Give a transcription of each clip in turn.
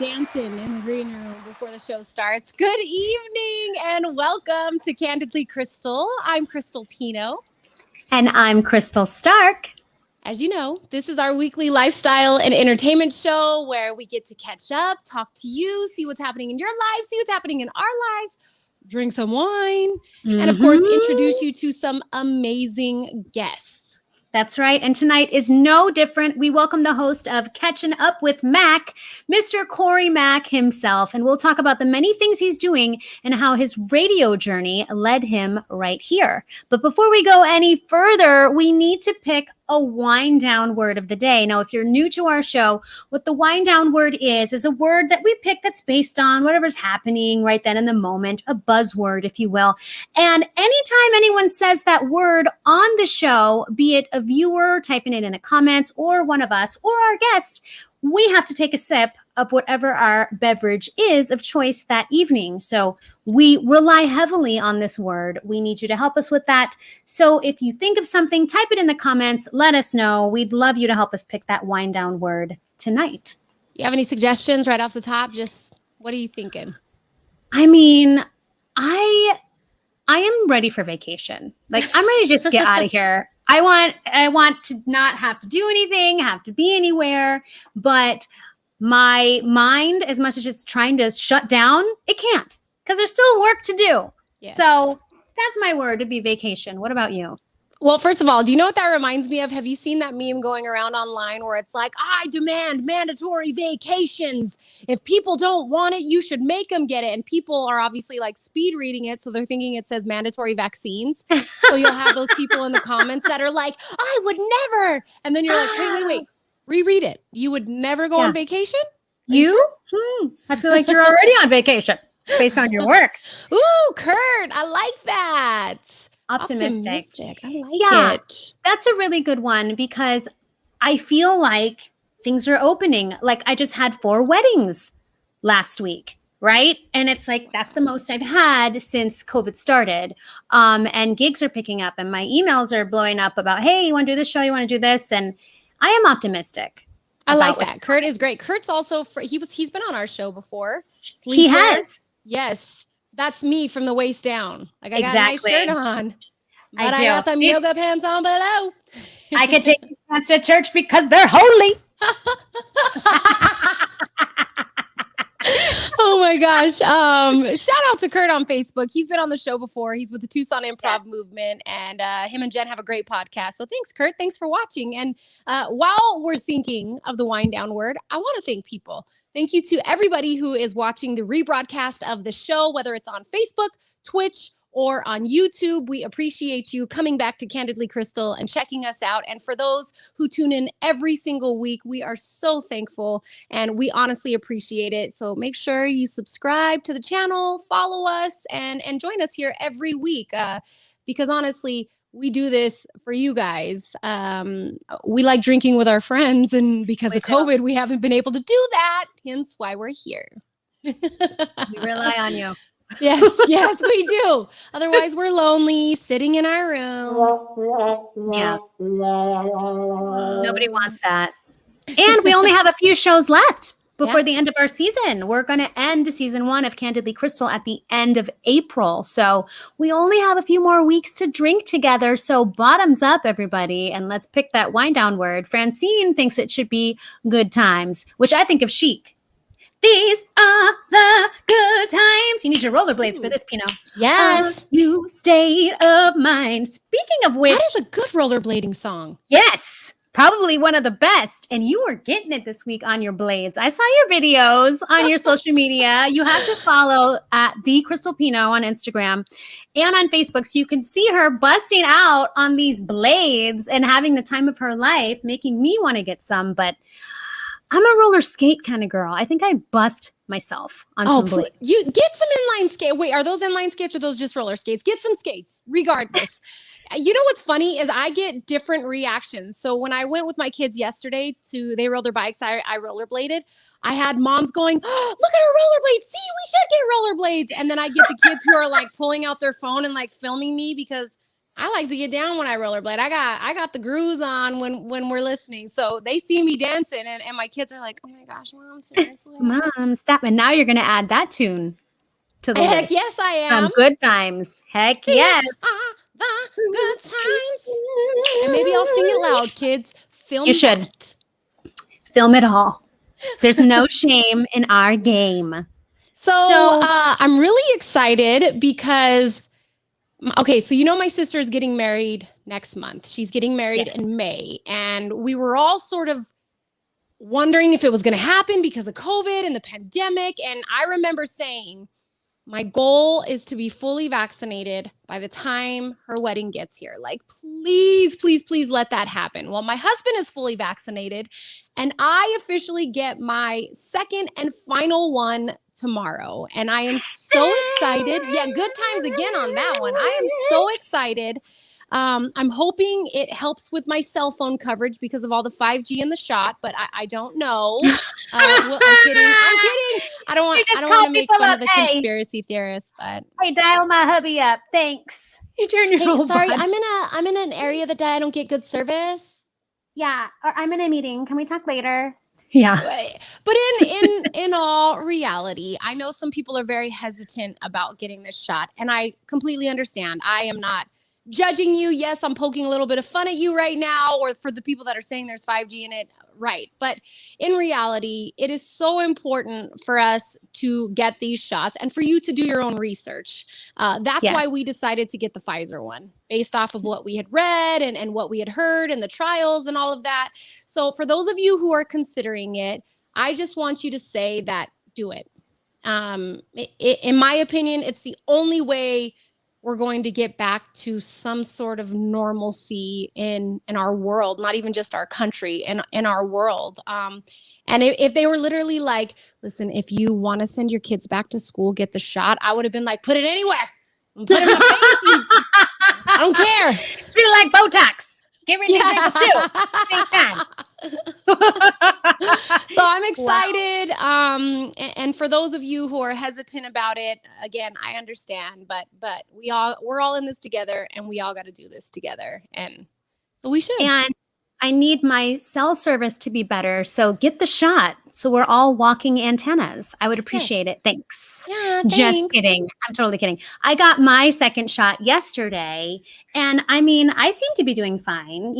dancing in the green room before the show starts. Good evening and welcome to Candidly Krystal. I'm Crystal Pino. And I'm Crystal Stark. As you know, this is our weekly lifestyle and entertainment show where we get to catch up, talk to you, see what's happening in your life, see what's happening in our lives, drink some wine, and of course, introduce you to some amazing guests. That's right. And tonight is no different. We welcome the host of Catchin' Up with Mac, Mr. Corey Mac himself. And we'll talk about the many things he's doing and how his radio journey led him right here. But before we go any further, we need to pick a wind down word of the day. Now, if you're new to our show, what the wind down word is a word that we pick that's based on whatever's happening right then in the moment, a buzzword, if you will. And anytime anyone says that word on the show, be it a viewer typing it in the comments or one of us or our guest, we have to take a sip of whatever our beverage is of choice that evening. So we rely heavily on this word. We need you to help us with that. So if you think of something, type it in the comments. Let us know. We'd love you to help us pick that wind down word tonight. You have any suggestions right off the top? Just what are you thinking? I mean, I am ready for vacation. Like, I'm ready to just get out of here. I want to not have to do anything, have to be anywhere, but my mind, as much as it's trying to shut down, it can't because there's still work to do. Yes. So that's my word, to be vacation. What about you? Well, first of all, do you know what that reminds me of? Have you seen that meme going around online where it's like, I demand mandatory vacations. If people don't want it, you should make them get it. And people are obviously like speed reading it. So they're thinking it says mandatory vaccines. So you'll have those people in the comments that are like, I would never. And then you're like, wait. Reread it. You would never go on vacation? You? Sure? I feel like you're already on vacation based on your work. Ooh, Kurt, I like that. Optimistic. I like it. That's a really good one because I feel like things are opening. Like I just had 4 weddings last week, right? And it's like, that's the most I've had since COVID started. And gigs are picking up and my emails are blowing up about, hey, you want to do this show? You want to do this? And I am optimistic. I like that. Kurt is great. Kurt's also, he's been on our show before. Sleeper. He has. Yes. That's me from the waist down. Like I got a nice shirt on. But I got some yoga pants on below. I can take these pants to church because they're holy. Oh my gosh. Shout out to Kurt on Facebook. He's been on the show before. He's with the Tucson Improv Movement, and him and Jen have a great podcast. So thanks, Kurt. Thanks for watching. And while we're thinking of the wind down word, I want to thank people. Thank you to everybody who is watching the rebroadcast of the show, whether it's on Facebook, Twitch, or on YouTube. We appreciate you coming back to Candidly Krystal and checking us out. And for those who tune in every single week, we are so thankful and we honestly appreciate it. So make sure you subscribe to the channel, follow us, and join us here every week because honestly, we do this for you guys. We like drinking with our friends, and because of COVID, we haven't been able to do that, hence why we're here. We rely on you. Yes, we do. Otherwise, we're lonely, sitting in our room. Yeah. Nobody wants that. And we only have a few shows left before the end of our season. We're going to end season 1 of Candidly Krystal at the end of April. So we only have a few more weeks to drink together. So bottoms up, everybody. And let's pick that wind down word. Francine thinks it should be good times, which I think of chic. These are the good times. You need your rollerblades for this, Pino. Yes. A new state of mind. Speaking of which. That is a good rollerblading song. Yes. Probably one of the best. And you were getting it this week on your blades. I saw your videos on your social media. You have to follow at The Crystal Pino on Instagram and on Facebook so you can see her busting out on these blades and having the time of her life, making me want to get some. But I'm a roller skate kind of girl. I think I bust myself on some blades. You get some inline skate. Wait, are those inline skates or those just roller skates? Get some skates, regardless. You know what's funny is I get different reactions. So when I went with my kids yesterday they rode their bikes, I rollerbladed. I had moms going, oh, look at her rollerblades. See, we should get rollerblades. And then I get the kids who are like pulling out their phone and like filming me because I like to get down when I rollerblade. I got the grooves on when we're listening. So they see me dancing and my kids are like, oh my gosh, Mom, seriously? Mom, stop. And now you're going to add that tune to the Heck list. yes, I Some am. good times. Heck These yes. are the good times. And maybe I'll sing it loud, kids. Film You should. that. Film it all. There's no shame in our game. So I'm really excited because, okay, so my sister is getting married next month. She's getting married in May. And we were all sort of wondering if it was going to happen because of COVID and the pandemic. And I remember saying, my goal is to be fully vaccinated by the time her wedding gets here. Like, please, please, please let that happen. Well, my husband is fully vaccinated and I officially get my second and final one tomorrow. And I am so excited. Yeah, good times again on that one. I am so excited. I'm hoping it helps with my cell phone coverage because of all the 5G in the shot, but I don't know. Well, I'm kidding. I don't want to make fun of the conspiracy theorists, but hey, dial my hubby up. Thanks. You turn your whole sorry, body. I'm in an area that I don't get good service. Yeah, or I'm in a meeting. Can we talk later? Yeah. But in all reality, I know some people are very hesitant about getting this shot, and I completely understand. I am not judging you. Yes, I'm poking a little bit of fun at you right now, or for the people that are saying there's 5G in it. Right. But in reality, it is so important for us to get these shots and for you to do your own research. That's why we decided to get the Pfizer one based off of what we had read and what we had heard and the trials and all of that. So for those of you who are considering it, I just want you to say that do it. In my opinion, it's the only way we're going to get back to some sort of normalcy in our world, not even just our country, in our world. And if they were literally like, listen, if you want to send your kids back to school, get the shot, I would have been like, put it anywhere. Put it in my face. I don't care. Treat it like Botox. Get rid of it too. Same time. So I'm excited. Wow. And for those of you who are hesitant about it, again, I understand, but we're all in this together and we all got to do this together. And so we should. And I need my cell service to be better. So get the shot. So we're all walking antennas. I would appreciate it. Thanks. Yeah, thanks. Just kidding. I'm totally kidding. I got my second shot yesterday. And I mean, I seem to be doing fine,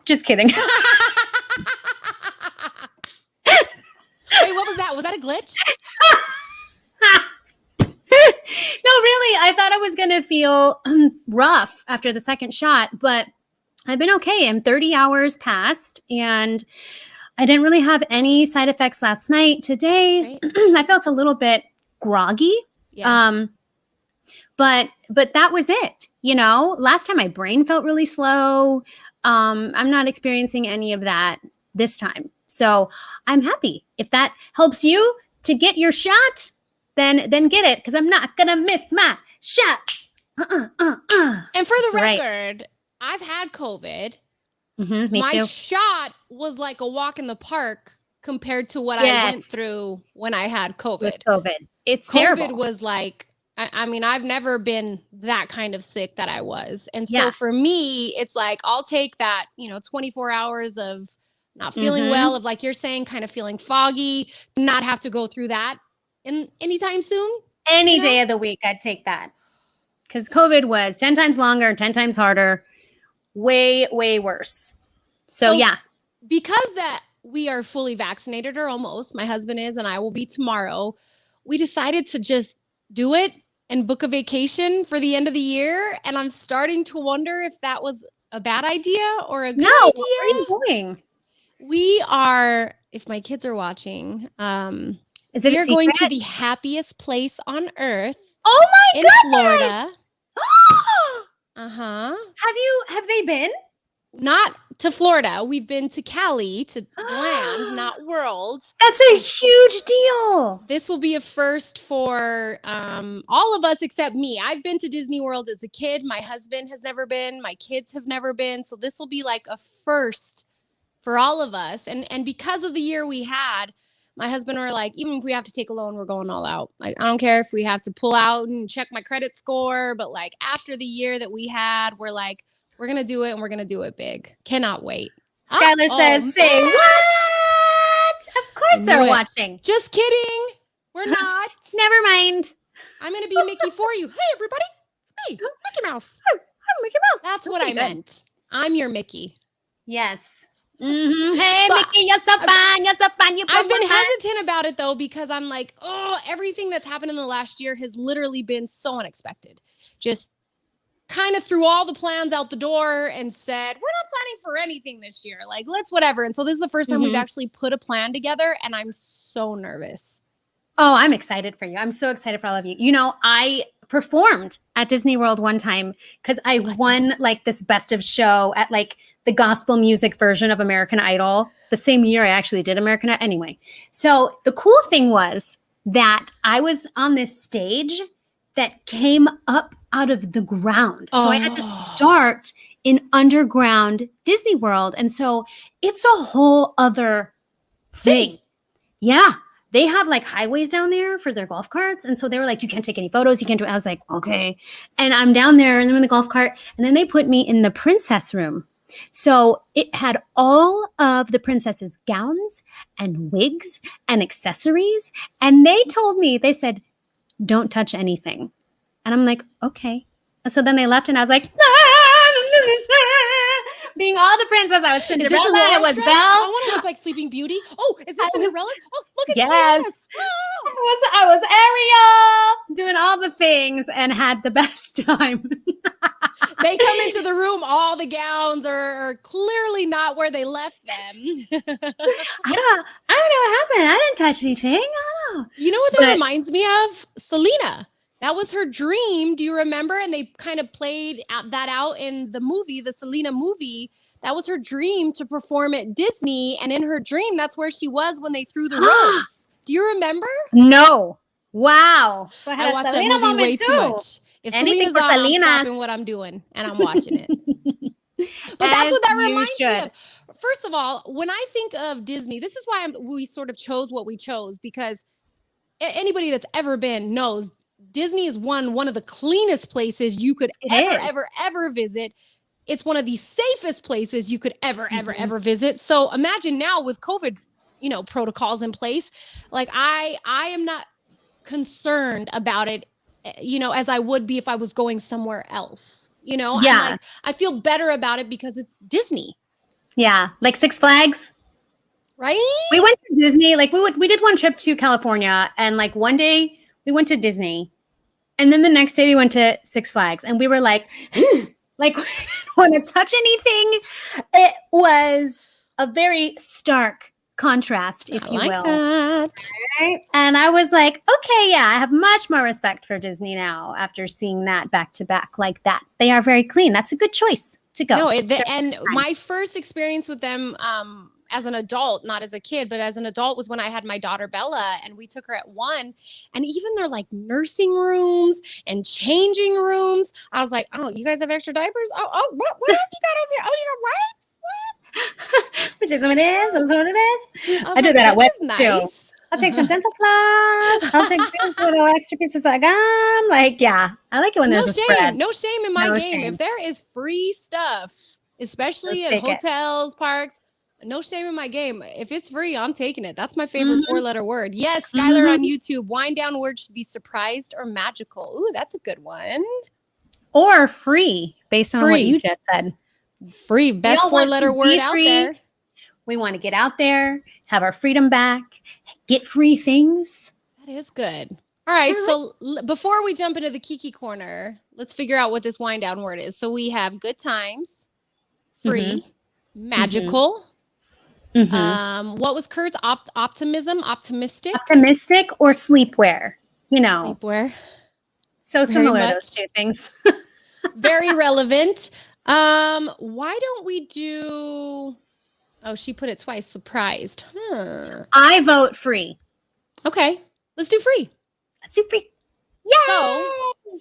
Just kidding. Wait, what was that? Was that a glitch? No, really. I thought I was going to feel rough after the second shot, but I've been okay. And 30 hours passed and I didn't really have any side effects last night. Today, I felt a little bit groggy. Yeah. But that was it. Last time my brain felt really slow. I'm not experiencing any of that this time. So I'm happy. If that helps you to get your shot, then get it. Because I'm not going to miss my shot. And for the record, I've had COVID. Mm-hmm, me my too. shot was like a walk in the park compared to what I went through when I had COVID. With COVID. It's COVID terrible. was like, I mean, I've never been that kind of sick that I was. And so for me, it's like, I'll take that, 24 hours of not feeling well, of like you're saying, kind of feeling foggy, not have to go through that anytime soon. Any day of the week, I'd take that. Because COVID was 10 times longer, 10 times harder, way, way worse. So yeah. Because that we are fully vaccinated or almost, my husband is, and I will be tomorrow, we decided to just do it and book a vacation for the end of the year. And I'm starting to wonder if that was a bad idea or a good idea. Where are you going? We are, if my kids are watching, we are going to the happiest place on earth. Oh my goodness! In Florida. Have they been? Not to Florida. We've been to Cali, to land, not world. That's a huge deal. This will be a first for all of us except me. I've been to Disney World as a kid. My husband has never been. My kids have never been. So this will be like a first for all of us. And because of the year we had, my husband were like, even if we have to take a loan, we're going all out. Like, I don't care if we have to pull out and check my credit score, but like after the year that we had, we're like, we're going to do it and we're going to do it big. Cannot wait. Skylar says, say what? Of course they're watching. Just kidding. We're not. Never mind. I'm going to be Mickey for you. Hey, everybody. It's me, Mickey Mouse. I'm Mickey Mouse. That's what I meant. I'm your Mickey. Yes. Mm-hmm. Hey, so Mickey, you're so fun. You're so fun. I've been hesitant about it, though, because I'm like, oh, everything that's happened in the last year has literally been so unexpected. Just kind of threw all the plans out the door and said, we're not planning for anything this year. Like, let's whatever. And so this is the first time we've actually put a plan together, and I'm so nervous. Oh, I'm excited for you. I'm so excited for all of you. You know, I performed at Disney World one time because I won like this best of show at like the gospel music version of American Idol. The same year I actually did American Idol. Anyway, so the cool thing was that I was on this stage that came up out of the ground. So I had to start in underground Disney World. And so it's a whole other thing. Yeah. They have like highways down there for their golf carts. And so they were like, you can't take any photos. You can't do it. I was like, okay. And I'm down there and I'm in the golf cart. And then they put me in the princess room. So it had all of the princess's gowns and wigs and accessories. And they told me, they said, don't touch anything. And I'm like, okay. And so then they left and I was like, being all the princess. I was Cinderella. I was Belle. I want to look like Sleeping Beauty. Oh, is this Cinderella's? Oh, look at yes. Oh. I was Ariel doing all the things and had the best time. They come into the room, all the gowns are clearly not where they left them. I don't know what happened. I didn't touch anything. I don't know. You know what that reminds me of? Selena. That was her dream. Do you remember? And they kind of played that out in the movie, the Selena movie. That was her dream to perform at Disney. And in her dream, that's where she was when they threw the rose. Do you remember? No. Wow. So I watched that movie way too much. If Selena's on, I'm stopping what I'm doing and I'm watching it. But that's what that reminds me of. First of all, when I think of Disney, this is why we sort of chose what we chose, because anybody that's ever been knows Disney is one of the cleanest places you could ever visit. It's one of the safest places you could ever visit. So imagine now with COVID, protocols in place, like I am not concerned about it, as I would be if I was going somewhere else, Yeah. I feel better about it because it's Disney. Yeah. Like Six Flags. Right? We went to Disney. Like we did one trip to California, and like one day we went to Disney. And then the next day we went to Six Flags, and we were like, like, want to touch anything? It was a very stark contrast, if you will. That. Right? And I was like, okay, yeah, I have much more respect for Disney now after seeing that back to back like that. They are very clean. That's a good choice to go. No, and my first experience with them, as an adult, not as a kid, but as an adult, was when I had my daughter Bella, and we took her at 1. And even their like nursing rooms and changing rooms, I was like, oh, you guys have extra diapers? Oh, what else you got over here? Oh, you got wipes? What? Which is what it is. That's what it is. I do like, that at West nice. too. I'll take some dental floss. I'll take these little extra pieces of gum. Like, yeah, I like it when there's a spread. No shame in my game. If there is free stuff, especially at hotels, parks, no shame in my game. If it's free, I'm taking it. That's my favorite 4-letter word. Yes, Skylar on YouTube. Wind down word should be surprised or magical. Ooh, that's a good one. Or free, based on what you just said. Free, best 4-letter word out there. We want to get out there, have our freedom back, get free things. That is good. All right. So before we jump into the Kiki Corner, let's figure out what this wind down word is. So we have good times, free, magical. What was Kurt's? Optimism, optimistic? Optimistic or sleepwear, Sleepwear. So similar, those two things. Very relevant. Why don't we do... Oh, she put it twice. Surprised. I vote free. Okay. Let's do free. Let's do free. Yay! So,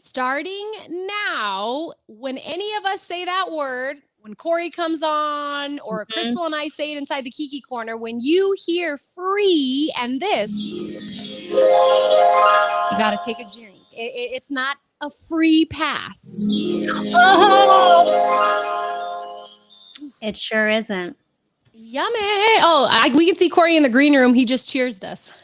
starting now, when any of us say that word, when Corey comes on or Krystal and I say it inside the Kiki Corner, when you hear free and this, you got to take a drink. It's not a free pass. It sure isn't. Yummy. Oh, we can see Corey in the green room. He just cheersed us.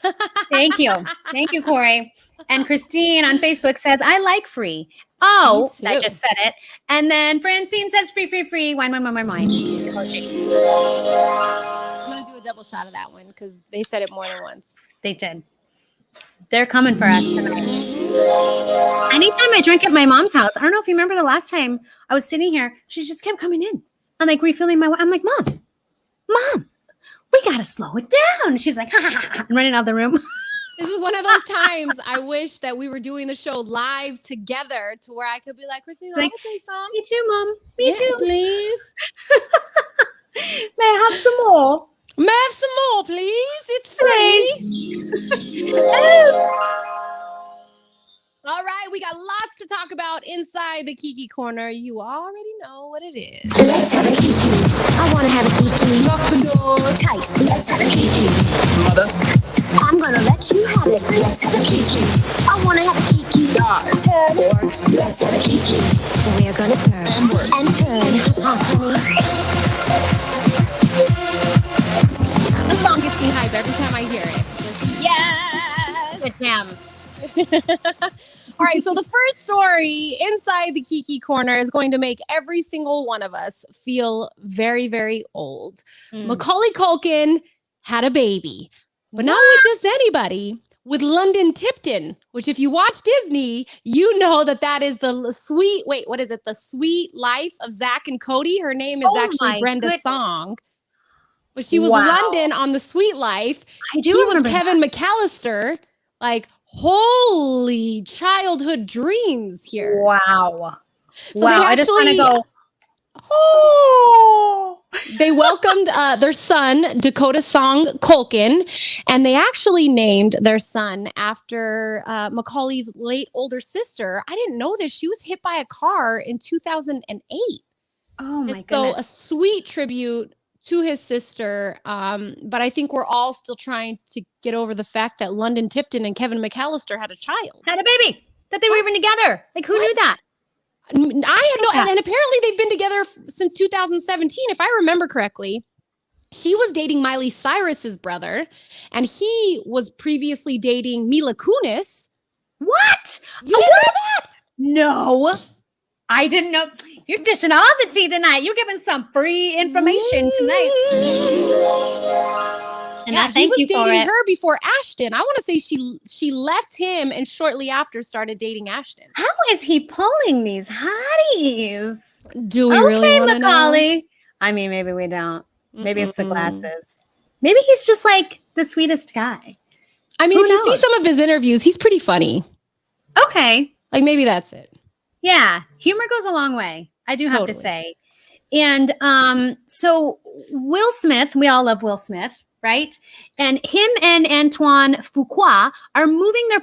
Thank you. Thank you, Corey. And Christine on Facebook says, I like free. Oh, I just said it. And then Francine says, free, free, free. Wine, wine, wine, wine, wine. I'm going to do a double shot of that one because they said it more than once. They did. They're coming for us tonight. Anytime I drink at my mom's house, I don't know if you remember the last time I was sitting here, she just kept coming in. I'm like refilling my wine. I'm like, Mom, we got to slow it down. And she's like, ha, ha, ha, and running out of the room. This is one of those times I wish that we were doing the show live together to where I could be like, Christina, Like, I'll take some. Me too, Mom. Me too. Please. May I have some more? May I have some more, please? It's free. All right, we got lots to talk about inside the Kiki Corner. You already know what it is. Let's have a Kiki. I want to have a Kiki. Lock the door tight. Let's have a Kiki. Mother. I'm going to let you have it. Let's have a Kiki. I want to have a Kiki. Turn. Let's have a Kiki. We're going to turn and turn. Honey. This song gets me hype every time I hear it. Just, yes! Good damn. All right, so the first story inside the Kiki Corner is going to make every single one of us feel very, very old. Macaulay Culkin had a baby, but not with just anybody, with London Tipton, which if you watch Disney, you know that is the sweet, what is it? The Sweet Life of Zach and Cody. Her name is actually Brenda Song. But she was London on The Sweet Life. I do He remember was Kevin McAllister. Like, holy childhood dreams here. Wow. So wow. I just want to go. Oh. They welcomed their son, Dakota Song Culkin, and they actually named their son after Macaulay's late older sister. I didn't know this. She was hit by a car in 2008. Oh, my goodness. So a sweet tribute to his sister, but I think we're all still trying to get over the fact that London Tipton and Kevin McAllister had a child. Had a baby. That they were even together. Like, who knew that? I had no, and apparently they've been together since 2017, if I remember correctly. She was dating Miley Cyrus's brother, and he was previously dating Mila Kunis. What? You didn't know that? No. I didn't know. You're dishing all the tea tonight. You're giving some free information tonight. And I thank you for it. He was dating her before Ashton. I want to say she left him and shortly after started dating Ashton. How is he pulling these hotties? Do we really want to know? Macaulay. I mean, maybe we don't. Maybe it's the glasses. Maybe he's just like the sweetest guy. I mean, if you see some of his interviews, he's pretty funny. Okay. Like maybe that's it. Yeah. Humor goes a long way. I do have to say. And so Will Smith, we all love Will Smith, right? And him and Antoine Fuqua are moving their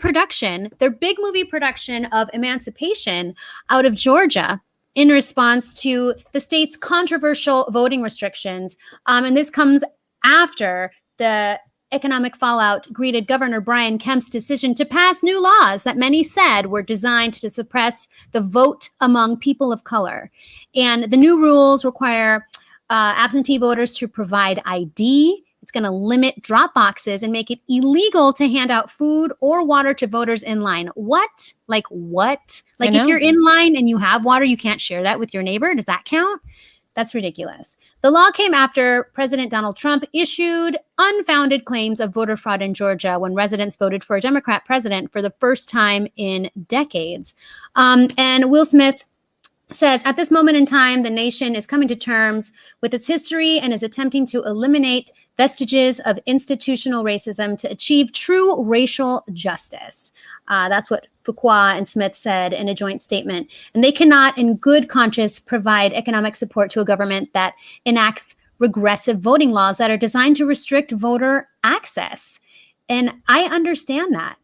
big movie production of Emancipation out of Georgia in response to the state's controversial voting restrictions. And this comes after the economic fallout greeted Governor Brian Kemp's decision to pass new laws that many said were designed to suppress the vote among people of color. And the new rules require absentee voters to provide ID. It's going to limit drop boxes and make it illegal to hand out food or water to voters in line. What? Like what? Like if you're in line and you have water, you can't share that with your neighbor? Does that count? That's ridiculous. The law came after President Donald Trump issued unfounded claims of voter fraud in Georgia when residents voted for a Democrat president for the first time in decades. And Will Smith says, at this moment in time, the nation is coming to terms with its history and is attempting to eliminate vestiges of institutional racism to achieve true racial justice. That's what Fuqua and Smith said in a joint statement. And they cannot, in good conscience, provide economic support to a government that enacts regressive voting laws that are designed to restrict voter access. And I understand that.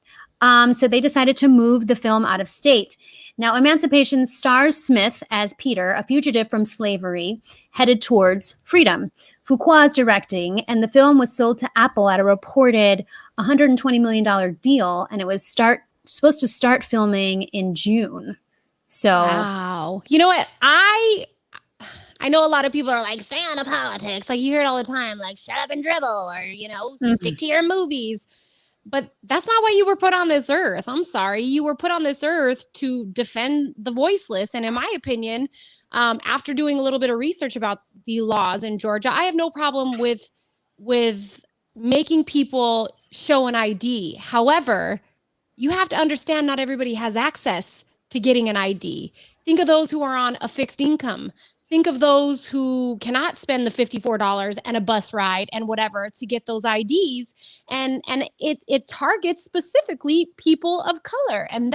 So they decided to move the film out of state. Now, Emancipation stars Smith as Peter, a fugitive from slavery, headed towards freedom. Fuqua is directing, and the film was sold to Apple at a reported $120 million deal, and it was supposed to start filming in June. So, wow. You know what? I know a lot of people are like, stay out of politics. Like you hear it all the time, like shut up and dribble, or, stick to your movies. But that's not why you were put on this earth. I'm sorry. You were put on this earth to defend the voiceless. And in my opinion, after doing a little bit of research about the laws in Georgia, I have no problem with making people show an ID. However, you have to understand not everybody has access to getting an ID. Think of those who are on a fixed income. Think of those who cannot spend the $54 and a bus ride and whatever to get those IDs. And it targets specifically people of color. And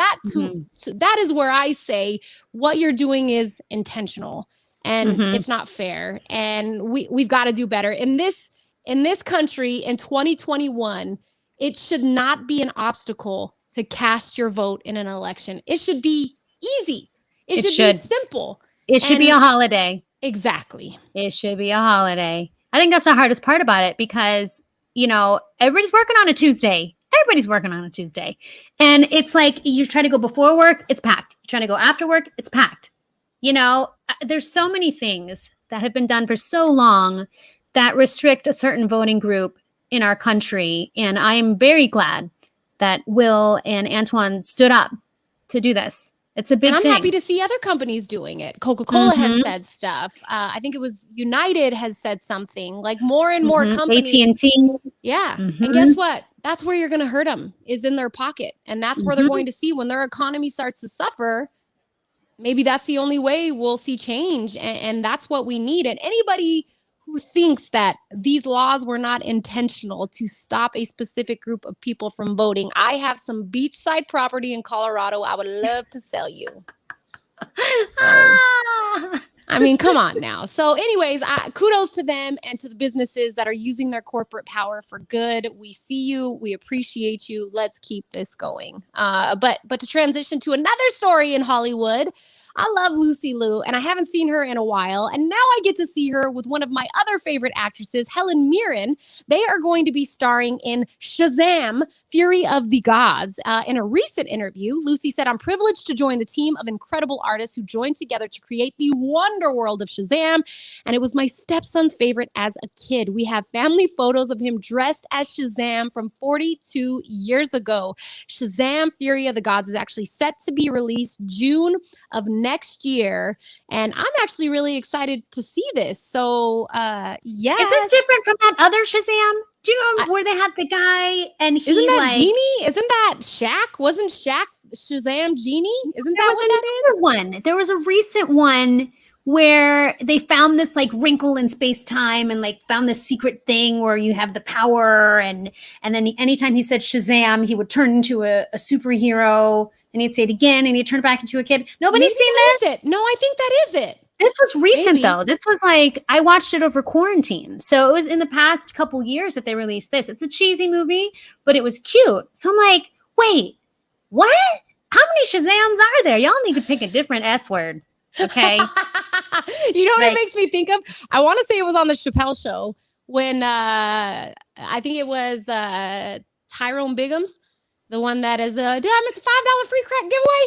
so that is where I say what you're doing is intentional and it's not fair. And we've got to do better. In this country in 2021, it should not be an obstacle to cast your vote in an election. It should be easy. It should be simple. It should be a holiday. Exactly. It should be a holiday. I think that's the hardest part about it because, everybody's working on a Tuesday. Everybody's working on a Tuesday. And it's like you try to go before work, it's packed. You try to go after work, it's packed. There's so many things that have been done for so long that restrict a certain voting group in our country. And I am very glad that Will and Antoine stood up to do this. It's a big thing. I'm happy to see other companies doing it. Coca-Cola has said stuff. I think it was United has said something. Like more and more companies. AT&T. Yeah. And guess what? That's where you're going to hurt them is in their pocket. And that's where they're going to see when their economy starts to suffer. Maybe that's the only way we'll see change. And that's what we need. And anybody who thinks that these laws were not intentional to stop a specific group of people from voting. I have some beachside property in Colorado I would love to sell you. So, I mean, come on now. So anyways, kudos to them and to the businesses that are using their corporate power for good. We see you. We appreciate you. Let's keep this going. But to transition to another story in Hollywood, I love Lucy Liu, and I haven't seen her in a while. And now I get to see her with one of my other favorite actresses, Helen Mirren. They are going to be starring in Shazam! Fury of the Gods. In a recent interview, Lucy said, I'm privileged to join the team of incredible artists who joined together to create the wonder world of Shazam. And it was my stepson's favorite as a kid. We have family photos of him dressed as Shazam from 42 years ago. Shazam! Fury of the Gods is actually set to be released June of next year. And I'm actually really excited to see this. So, yeah. Is this different from that other Shazam? Do you know where they had the guy and he isn't that Genie? Isn't that Shaq? Wasn't Shaq Shazam Genie? Isn't that what that is? One. There was a recent one where they found this like wrinkle in space-time and like found this secret thing where you have the power and then anytime he said Shazam, he would turn into a superhero and he'd say it again and he'd turn back into a kid. Nobody's seen this? No, I think that is it. This was recent though. This was like, I watched it over quarantine. So it was in the past couple years that they released this. It's a cheesy movie, but it was cute. So I'm like, wait, what? How many Shazams are there? Y'all need to pick a different S word. Okay. You know what it makes me think of? I want to say it was on the Chappelle Show when I think it was Tyrone Biggums, the one that is, did I miss a $5 free crack giveaway?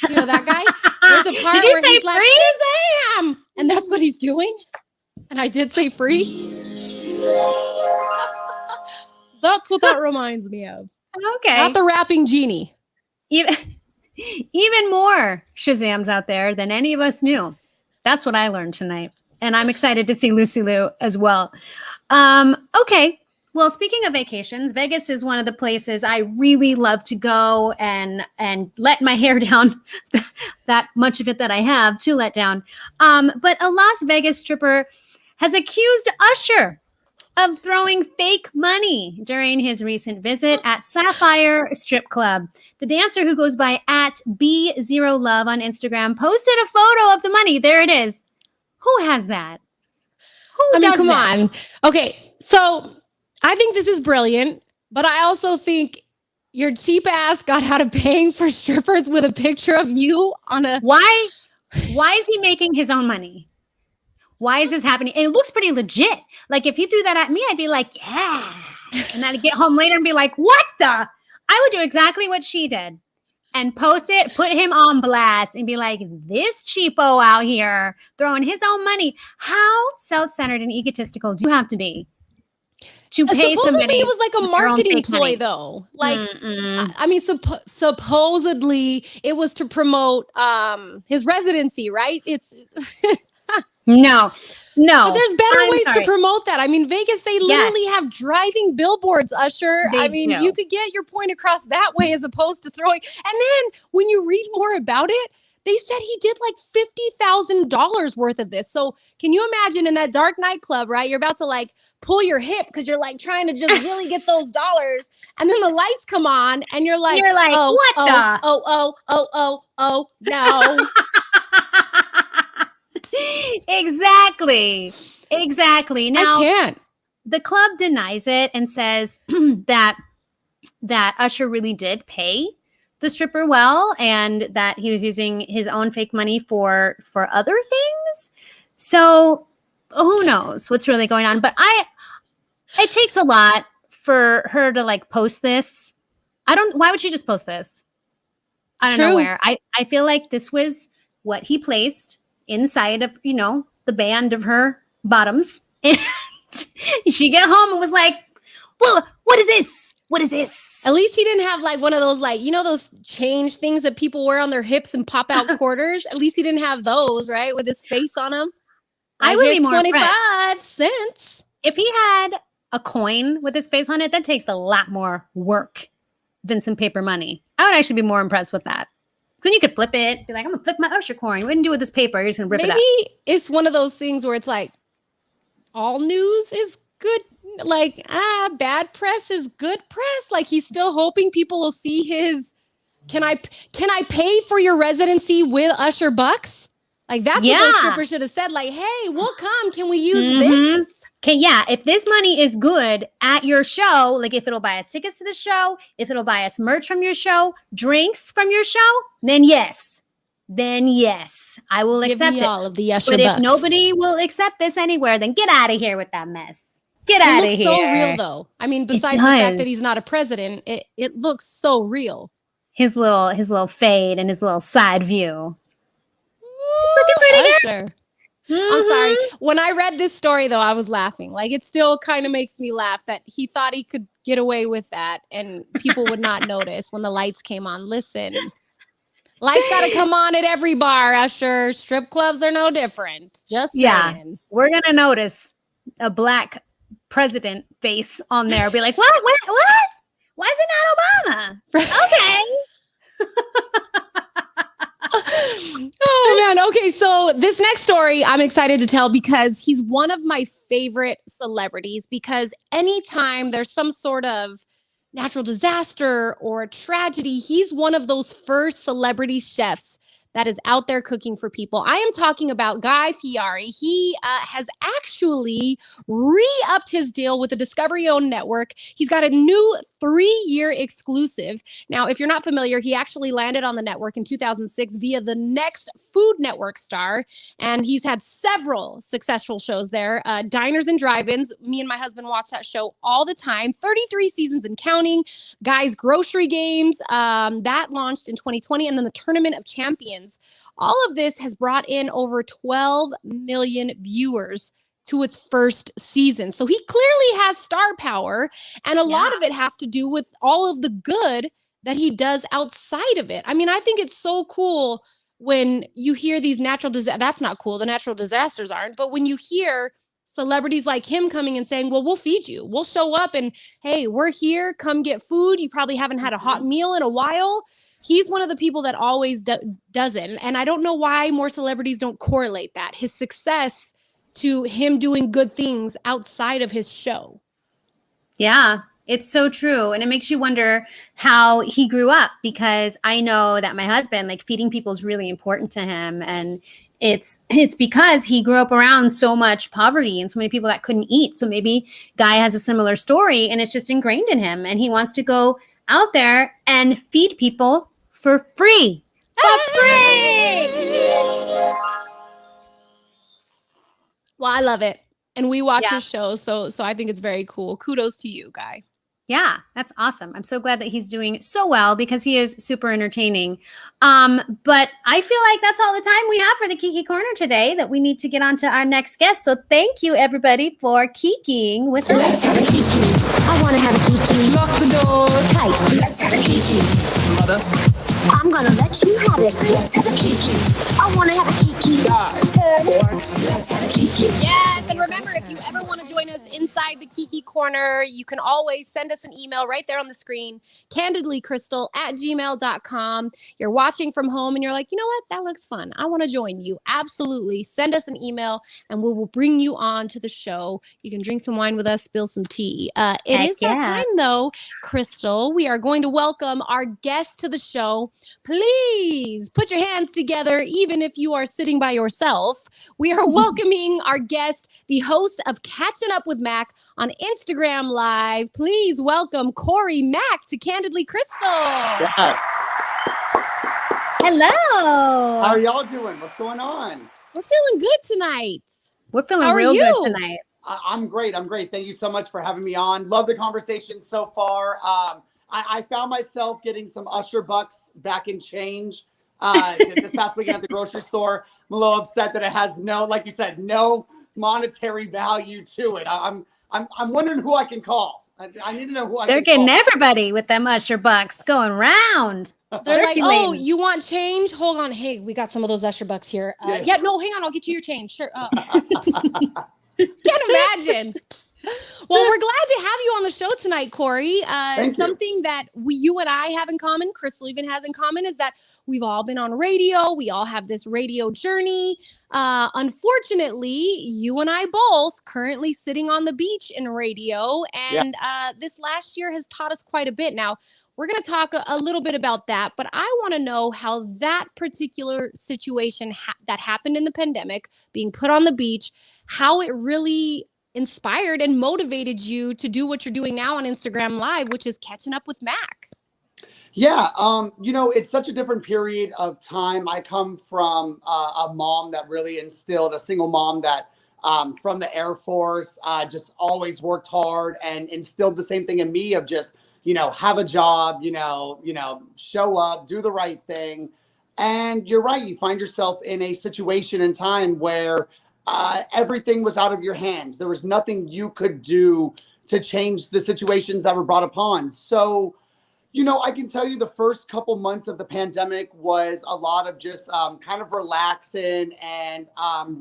You know that guy? There's a part where he's like, Shazam! And that's what he's doing. And I did say free. That's what that reminds me of. Okay. Not the rapping genie. Even more Shazams out there than any of us knew. That's what I learned tonight. And I'm excited to see Lucy Liu as well. Okay. Well, speaking of vacations, Vegas is one of the places I really love to go and let my hair down, that much of it that I have to let down. But a Las Vegas stripper has accused Usher of throwing fake money during his recent visit at Sapphire Strip Club. The dancer, who goes by @B0Love on Instagram, posted a photo of the money. There it is. Who has that? Who does come that? on. Okay, so I think this is brilliant, but I also think your cheap ass got out of paying for strippers with a picture of you on a. Why is he making his own money? Why is this happening? It looks pretty legit. Like if you threw that at me, I'd be like, yeah. And then I'd get home later and be like, what the? I would do exactly what she did and post it, put him on blast and be like, this cheapo out here throwing his own money. How self-centered and egotistical do you have to be to pay supposedly somebody? It was like a marketing ploy though. Like, I mean, supposedly it was to promote his residency, right? It's no. But there's better ways to promote that. I mean, Vegas, they literally have driving billboards, Usher. I mean, you could get your point across that way as opposed to throwing. And then when you read more about it, they said he did like $50,000 worth of this. So can you imagine in that dark nightclub, right? You're about to like pull your hip because you're like trying to just really get those dollars. And then the lights come on and you're like, oh, what the? Oh, no. Exactly. Now, I can't. The club denies it and says that Usher really did pay the stripper well and that he was using his own fake money for other things. So who knows what's really going on? But it takes a lot for her to like post this. Why would she just post this? I don't know where. I feel like this was what he placed inside of, the band of her bottoms. And she got home and was like, well, what is this? What is this? At least he didn't have like one of those, like, those change things that people wear on their hips and pop out quarters. At least he didn't have those, right? With his face on them. I would be more 25 cents. If he had a coin with his face on it, that takes a lot more work than some paper money. I would actually be more impressed with that. Then you could flip it, be like, I'm gonna flip my Usher coin. You wouldn't do it with this paper. You're just gonna rip it up. Maybe it's one of those things where it's like, all news is good. Like, bad press is good press. Like he's still hoping people will see his. Can I pay for your residency with Usher bucks? Like that's what the stripper should have said. Like, hey, we'll come. Can we use this? Okay, if this money is good at your show, like if it'll buy us tickets to the show, if it'll buy us merch from your show, drinks from your show, then yes, I will accept it. All of the Usher but bucks. If nobody will accept this anywhere, then get out of here with that mess. Get out of here. It looks so real, though. I mean, besides the fact that he's not a president, it looks so real. His little fade and his little side view. He's looking pretty good. I'm sorry. When I read this story, though, I was laughing. Like, it still kind of makes me laugh that he thought he could get away with that and people would not notice when the lights came on. Listen, lights got to come on at every bar, Usher. Strip clubs are no different. Just saying. We're going to notice a black president face on there. Be like, what? Why is it not Obama? Okay. Oh man. Okay. So this next story I'm excited to tell because he's one of my favorite celebrities, because anytime there's some sort of natural disaster or a tragedy, he's one of those first celebrity chefs that is out there cooking for people. I am talking about Guy Fieri. He has actually re-upped his deal with the Discovery-owned network. He's got a new 3-year exclusive. Now, if you're not familiar, he actually landed on the network in 2006 via the Next Food Network star, and he's had several successful shows there. Diners and Drive-Ins. Me and my husband watch that show all the time. 33 seasons and counting. Guy's Grocery Games, that launched in 2020, and then the Tournament of Champions. All of this has brought in over 12 million viewers to its first season. So he clearly has star power, and a lot of it has to do with all of the good that he does outside of it. I mean, I think it's so cool when you hear these natural disasters. That's not cool. The natural disasters aren't. But when you hear celebrities like him coming and saying, well, we'll feed you. We'll show up and, hey, we're here. Come get food. You probably haven't had a hot meal in a while. He's one of the people that always does it. And I don't know why more celebrities don't correlate that, his success to him doing good things outside of his show. Yeah, it's so true. And it makes you wonder how he grew up, because I know that my husband, like, feeding people is really important to him. And it's because he grew up around so much poverty and so many people that couldn't eat. So maybe Guy has a similar story and it's just ingrained in him and he wants to go out there and feed people for free. For free! Well, I love it. And we watch Yeah. his show, so I think it's very cool. Kudos to you, guy. Yeah, that's awesome. I'm so glad that he's doing so well because he is super entertaining. But I feel like that's all the time we have for the Kiki Corner today, that we need to get on to our next guest. So thank you, everybody, for kikiing with us. Let's have a kiki. I want to have a kiki. Lock the doors. Tight. Let's have a kiki. Mother. I'm gonna let you have it. Let's have a kiki. I want to have a kiki. Turn. Let's have a kiki. Yes, and remember, if you ever want to join us inside the Kiki Corner, you can always send us an email right there on the screen, candidlykrystal@gmail.com. You're watching from home and you're like, you know what? That looks fun. I want to join you. Absolutely. Send us an email and we will bring you on to the show. You can drink some wine with us, spill some tea. It Heck is that yeah. time, though, Krystal. We are going to welcome our guest to the show. Please put your hands together, even if you are sitting by yourself. We are welcoming our guest, the host of Catchin' Up with Mac on Instagram Live. Please welcome Corey Mack to Candidly Krystal. Yes. Hello. How are y'all doing? What's going on? We're feeling good tonight. We're feeling How are real you? good tonight. I'm great. I'm great. Thank you so much for having me on. Love the conversation so far. I found myself getting some Usher bucks back in change this past weekend at the grocery store. I'm a little upset that it has no, like you said, no monetary value to it. I'm wondering who I can call. I need to know who I They're can getting call. everybody with them Usher bucks going round. They're like, oh, Circulating. you want change? Hold on. Hey, we got some of those Usher bucks here. Yeah. Yeah, no, hang on. I'll get you your change. Sure. Can't imagine. Well, we're glad to have you on the show tonight, Corey. Thank you. Something that you and I have in common, Krystal even has in common, is that we've all been on radio. We all have this radio journey. Unfortunately, you and I both currently sitting on the beach in radio. And this last year has taught us quite a bit. Now, we're going to talk a little bit about that, but I want to know how that particular situation that happened in the pandemic, being put on the beach, how it really inspired and motivated you to do what you're doing now on Instagram Live, which is Catching Up with Mac. Yeah, it's such a different period of time. I come from a mom that really instilled, a single mom that from the Air Force, just always worked hard and instilled the same thing in me of just, have a job, show up, do the right thing. And you're right, you find yourself in a situation in time where everything was out of your hands. There was nothing you could do to change the situations that were brought upon. So, I can tell you the first couple months of the pandemic was a lot of just kind of relaxing and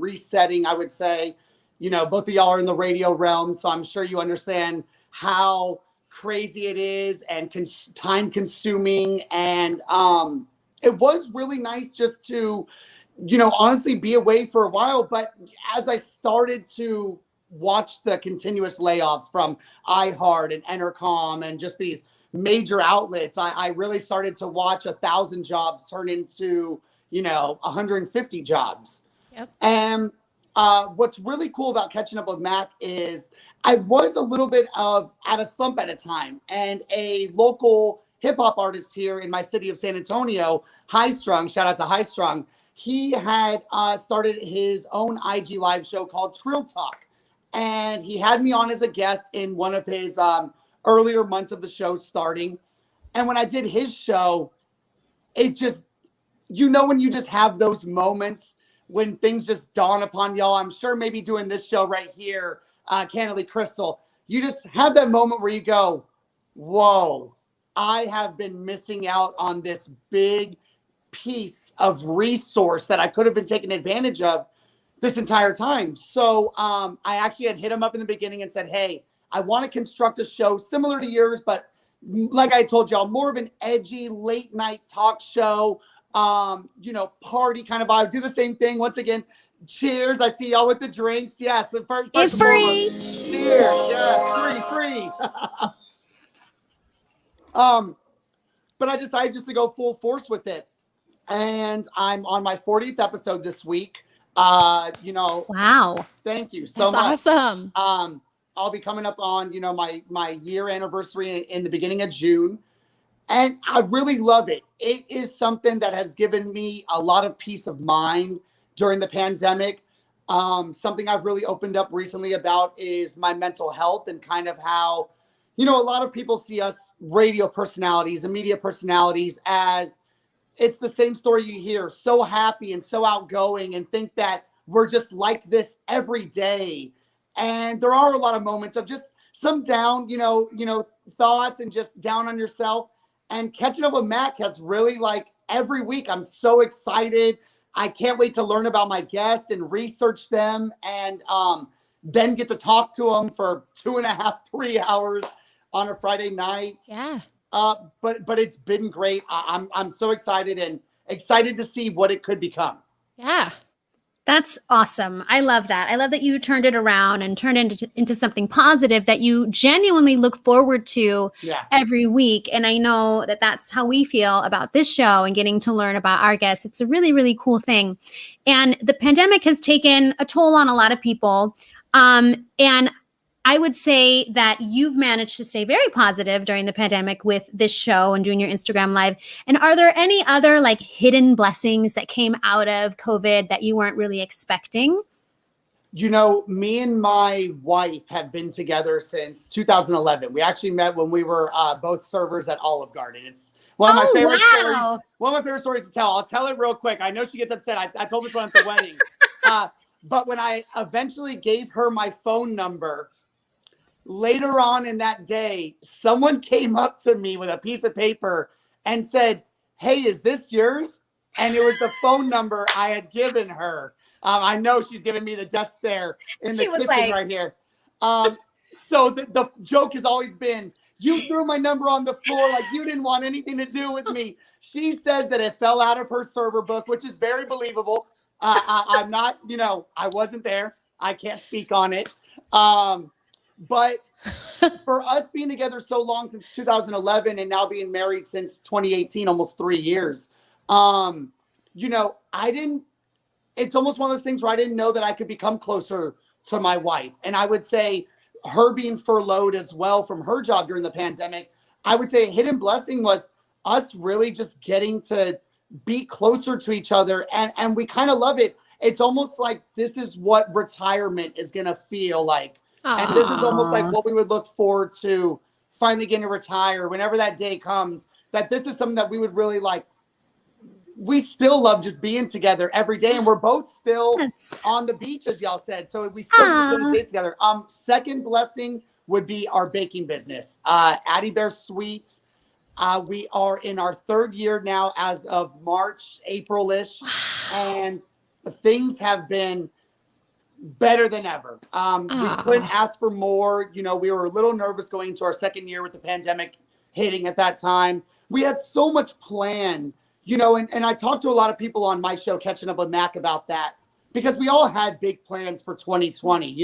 resetting, I would say. Both of y'all are in the radio realm, so I'm sure you understand how crazy it is and time consuming. And it was really nice just to honestly be away for a while. But as I started to watch the continuous layoffs from iHeart and Entercom and just these major outlets, I really started to watch 1,000 jobs turn into, 150 jobs. Yep. And what's really cool about Catching Up with Mac is I was a little bit at a slump at a time, and a local hip hop artist here in my city of San Antonio, High Strung, shout out to High Strung, he had started his own IG live show called Trill Talk. And he had me on as a guest in one of his earlier months of the show starting. And when I did his show, it just, when you just have those moments when things just dawn upon y'all. I'm sure maybe doing this show right here, Candidly Krystal, you just have that moment where you go, whoa, I have been missing out on this big piece of resource that I could have been taking advantage of this entire time. So I actually had hit him up in the beginning and said, hey, I want to construct a show similar to yours, but like I told y'all, more of an edgy late night talk show, party kind of vibe. Do the same thing. Once again, cheers. I see y'all with the drinks. Yes. It's free. Cheers. Yeah, free. But I decided just to go full force with it. And I'm on my 40th episode this week. Wow. Thank you so That's much. awesome. I'll be coming up on, my year anniversary in the beginning of June. And I really love it. It is something that has given me a lot of peace of mind during the pandemic. Something I've really opened up recently about is my mental health and kind of how, a lot of people see us radio personalities and media personalities as it's the same story you hear, so happy and so outgoing, and think that we're just like this every day. And there are a lot of moments of just some down, thoughts and just down on yourself. And Catching Up with Mac has really, like, every week I'm so excited. I can't wait to learn about my guests and research them, and then get to talk to them for 2.5, 3 hours on a Friday night. Yeah. But it's been great. I'm so excited and excited to see what it could become. Yeah. That's awesome. I love that. I love that you turned it around and turned it into something positive that you genuinely look forward to every week. And I know that that's how we feel about this show and getting to learn about our guests. It's a really, really cool thing. And the pandemic has taken a toll on a lot of people. And I would say that you've managed to stay very positive during the pandemic with this show and doing your Instagram Live. And are there any other, like, hidden blessings that came out of COVID that you weren't really expecting? Me and my wife have been together since 2011. We actually met when we were both servers at Olive Garden. It's one of my favorite stories. One of my favorite stories to tell. I'll tell it real quick. I know she gets upset. I told this one at the wedding. But when I eventually gave her my phone number, later on in that day, someone came up to me with a piece of paper and said, "Hey, is this yours?" And it was the phone number I had given her. I know she's giving me the death stare in the kitchen right here. So the joke has always been, you threw my number on the floor like you didn't want anything to do with me. She says that it fell out of her server book, which is very believable. I'm not, I wasn't there. I can't speak on it. But for us being together so long, since 2011, and now being married since 2018, almost 3 years, it's almost one of those things where I didn't know that I could become closer to my wife. And I would say her being furloughed as well from her job during the pandemic, I would say a hidden blessing was us really just getting to be closer to each other. And we kind of love it. It's almost like this is what retirement is going to feel like. Aww. And this is almost like what we would look forward to finally getting to retire whenever that day comes, that this is something that we would really like. We still love just being together every day. And we're both still on the beach, as y'all said. So we still spend days together. Second blessing would be our baking business. Addie Bear Sweets. We are in our 3rd year now as of March, April-ish. And things have been better than ever. We couldn't ask for more. We were a little nervous going into our 2nd year with the pandemic hitting at that time. We had so much planned, and I talked to a lot of people on my show, Catching Up with Mac, about that, because we all had big plans for 2020.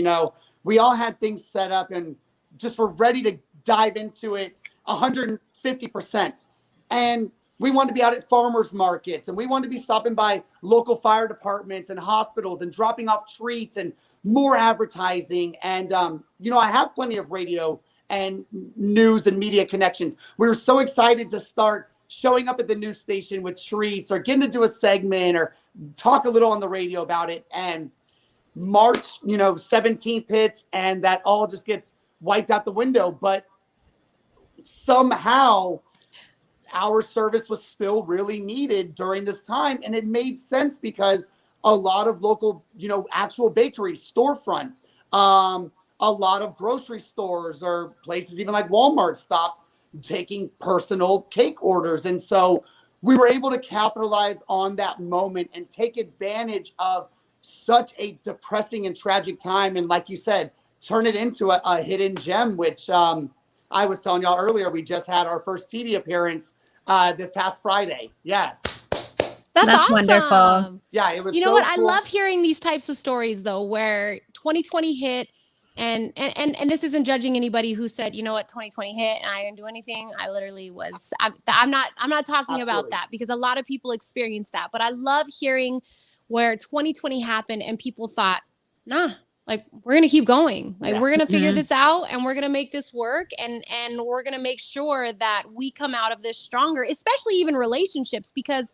We all had things set up and just were ready to dive into it 150%. And we wanted to be out at farmers markets, and we wanted to be stopping by local fire departments and hospitals and dropping off treats and more advertising. And, I have plenty of radio and news and media connections. We were so excited to start showing up at the news station with treats or getting to do a segment or talk a little on the radio about it. And March, 17th hits, and that all just gets wiped out the window. But somehow our service was still really needed during this time. And it made sense because a lot of local, actual bakeries, storefronts, a lot of grocery stores or places even like Walmart stopped taking personal cake orders. And so we were able to capitalize on that moment and take advantage of such a depressing and tragic time. And like you said, turn it into a hidden gem, which I was telling y'all earlier, we just had our first TV appearance this past Friday. Yes. That's awesome. Wonderful. Yeah, it was. You know what? Cool. I love hearing these types of stories though, where 2020 hit, and this isn't judging anybody who said, 2020 hit and I didn't do anything. I literally was. I'm not talking about that, because a lot of people experience that. But I love hearing where 2020 happened and people thought, nah, like, we're going to keep going. Like, Yeah. we're going to figure this out, and we're going to make this work. And we're going to make sure that we come out of this stronger, especially even relationships, because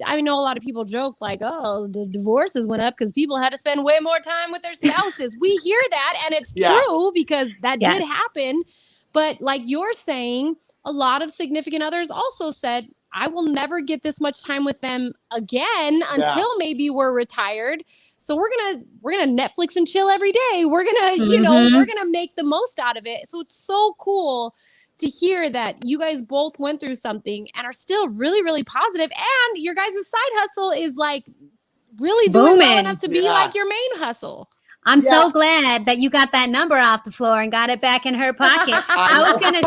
I know a lot of people joke like, oh, the divorces went up because people had to spend way more time with their spouses. We hear that, and it's true, because that did happen. But like you're saying, a lot of significant others also said, I will never get this much time with them again until maybe we're retired. So we're gonna Netflix and chill every day. We're gonna, we're gonna make the most out of it. So it's so cool to hear that you guys both went through something and are still really, really positive. And your guys' side hustle is like really doing well enough to be like your main hustle. I'm so glad that you got that number off the floor and got it back in her pocket. I was gonna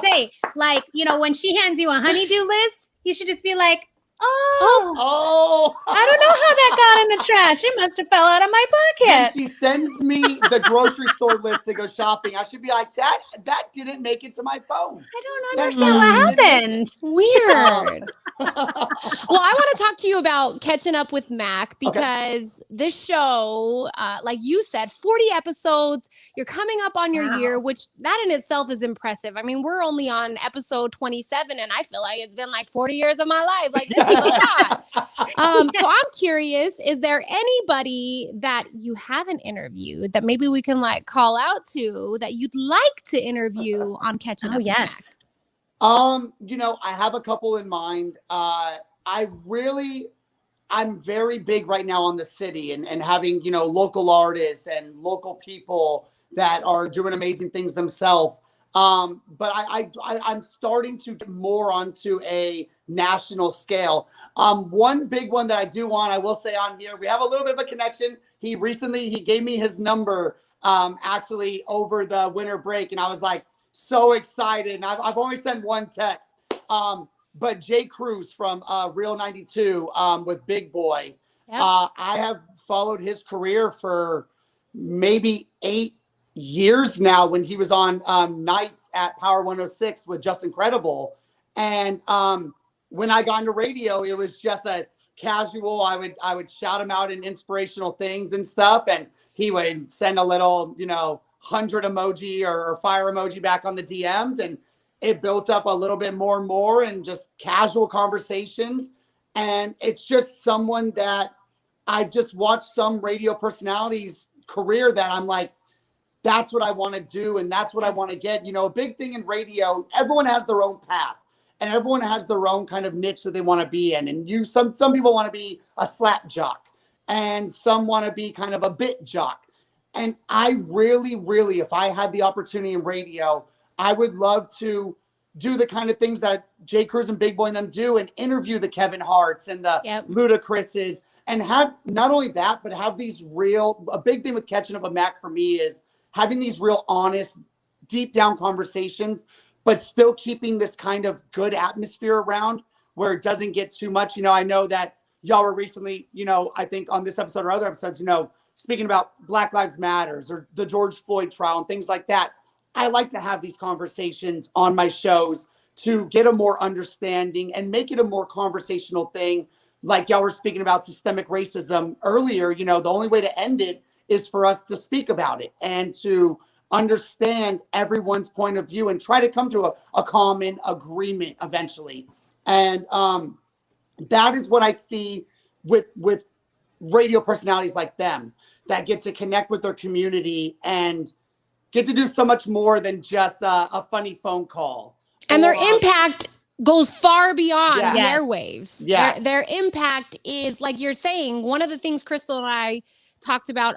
say, like, when she hands you a honeydew list, you should just be like, oh, I don't know how that got in the trash. It must have fell out of my pocket. When she sends me the grocery store list to go shopping, I should be like, that didn't make it to my phone. I don't understand what happened. Weird. Well, I want to talk to you about Catching Up with Mac, because this show, like you said, 40 episodes, you're coming up on your year, which that in itself is impressive. I mean, we're only on episode 27, and I feel like it's been like 40 years of my life. Like, this is a lot. So I'm curious, is there anybody that you haven't interviewed that maybe we can like call out to that you'd like to interview on Catching Up with Mac? I have a couple in mind. I'm very big right now on the city and having, local artists and local people that are doing amazing things themselves. But I'm starting to get more onto a national scale. One big one that I will say on here, we have a little bit of a connection. He gave me his number, actually over the winter break. And I was like, so excited. And I've only sent one text. But Jay Cruz from Real 92 with Big Boy. Yep. I have followed his career for maybe 8 years now, when he was on nights at Power 106 with Just Incredible. And when I got into radio, it was just a casual, I would shout him out in inspirational things and stuff. And he would send a little, 100 emoji or fire emoji back on the DMs. And it built up a little bit more and more, and just casual conversations. And it's just someone that I just watched some radio personalities' career that I'm like, that's what I want to do. And that's what I want to get. A big thing in radio, everyone has their own path and everyone has their own kind of niche that they want to be in. And some people want to be a slap jock, and some want to be kind of a bit jock. And I really, really, if I had the opportunity in radio, I would love to do the kind of things that Jay Cruz and Big Boy and them do, and interview the Kevin Harts and the Ludacris's, and have not only that, but have these a big thing with Catching Up with Mac for me is having these real honest, deep down conversations, but still keeping this kind of good atmosphere around where it doesn't get too much. I know that y'all were recently, I think on this episode or other episodes, speaking about Black Lives Matters or the George Floyd trial and things like that. I like to have these conversations on my shows to get a more understanding and make it a more conversational thing. Like y'all were speaking about systemic racism earlier, the only way to end it is for us to speak about it and to understand everyone's point of view and try to come to a common agreement eventually. And that is what I see with radio personalities like them that get to connect with their community and get to do so much more than just a funny phone call. And their impact goes far beyond the airwaves. Yes. Their impact is, like you're saying, one of the things Krystal and I talked about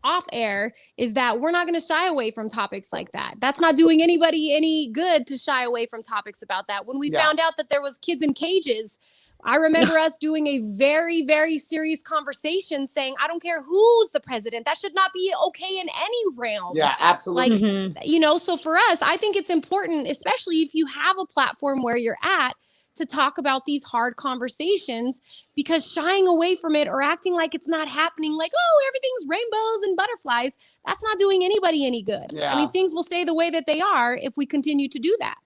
off air is that we're not going to shy away from topics like that. That's not doing anybody any good to shy away from topics about that. When we found out that there was kids in cages, I remember us doing a very, very serious conversation saying, I don't care who's the president. That should not be okay in any realm. Yeah, absolutely. Like, so for us, I think it's important, especially if you have a platform where you're at, to talk about these hard conversations, because shying away from it or acting like it's not happening, like, oh, everything's rainbows and butterflies, that's not doing anybody any good. Yeah. I mean, things will stay the way that they are if we continue to do that.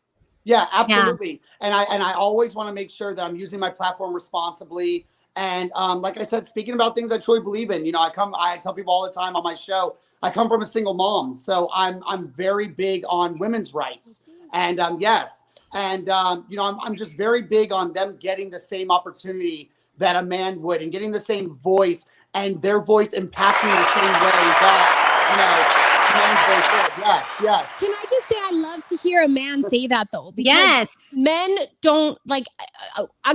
Yeah, absolutely. Yeah. And I always want to make sure that I'm using my platform responsibly And like I said, speaking about things I truly believe in, I tell people all the time on my show, I come from a single mom. So I'm very big on women's rights. And yes. And, I'm just very big on them getting the same opportunity that a man would, and getting the same voice, and their voice impacting the same way that, man's voice would. Yes. Can I just say, I love to hear a man say that though. Because Yes. men don't like,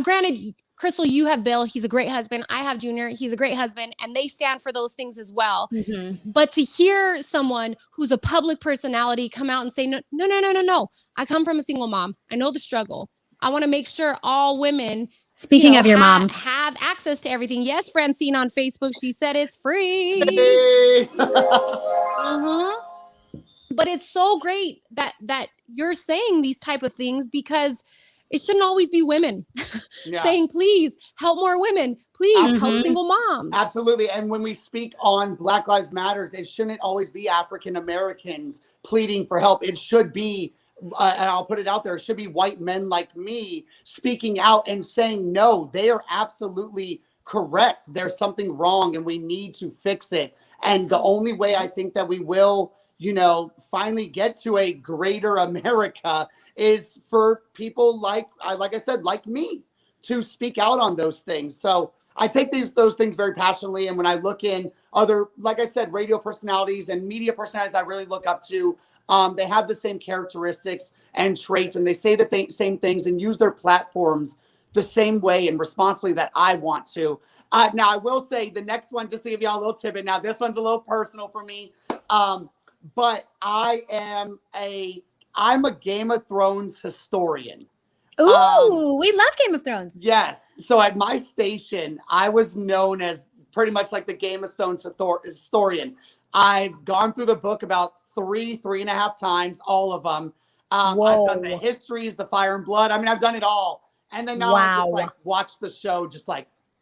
granted, Krystal, you have Bill. He's a great husband. I have Junior. He's a great husband. And they stand for those things as well. Mm-hmm. But to hear someone who's a public personality come out and say, no. I come from a single mom. I know the struggle. I want to make sure all women, Speaking of your mom, have access to everything. Yes, Francine on Facebook, she said it's free. But it's so great that you're saying these type of things, because it shouldn't always be women saying, please help more women. Please help single moms. Absolutely. And when we speak on Black Lives Matters, it shouldn't always be African Americans pleading for help. It should be, and I'll put it out there, it should be white men like me speaking out and saying, no, they are absolutely correct. There's something wrong and we need to fix it. And the only way I think that we will, finally get to a greater America is for people like I said, like me, to speak out on those things. So I take those things very passionately. And when I look in other, like I said, radio personalities and media personalities that I really look up to, they have the same characteristics and traits, and they say the same things and use their platforms the same way and responsibly that I want to. Now, I will say the next one, just to give y'all a little tidbit. Now, this one's a little personal for me. But I'm a Game of Thrones historian. Ooh, we love Game of Thrones. Yes. So at my station, I was known as pretty much like the Game of Thrones historian. I've gone through the book about 3.5 times, all of them. I've done the histories, the Fire and Blood. I mean, I've done it all. And then now I just watch the show just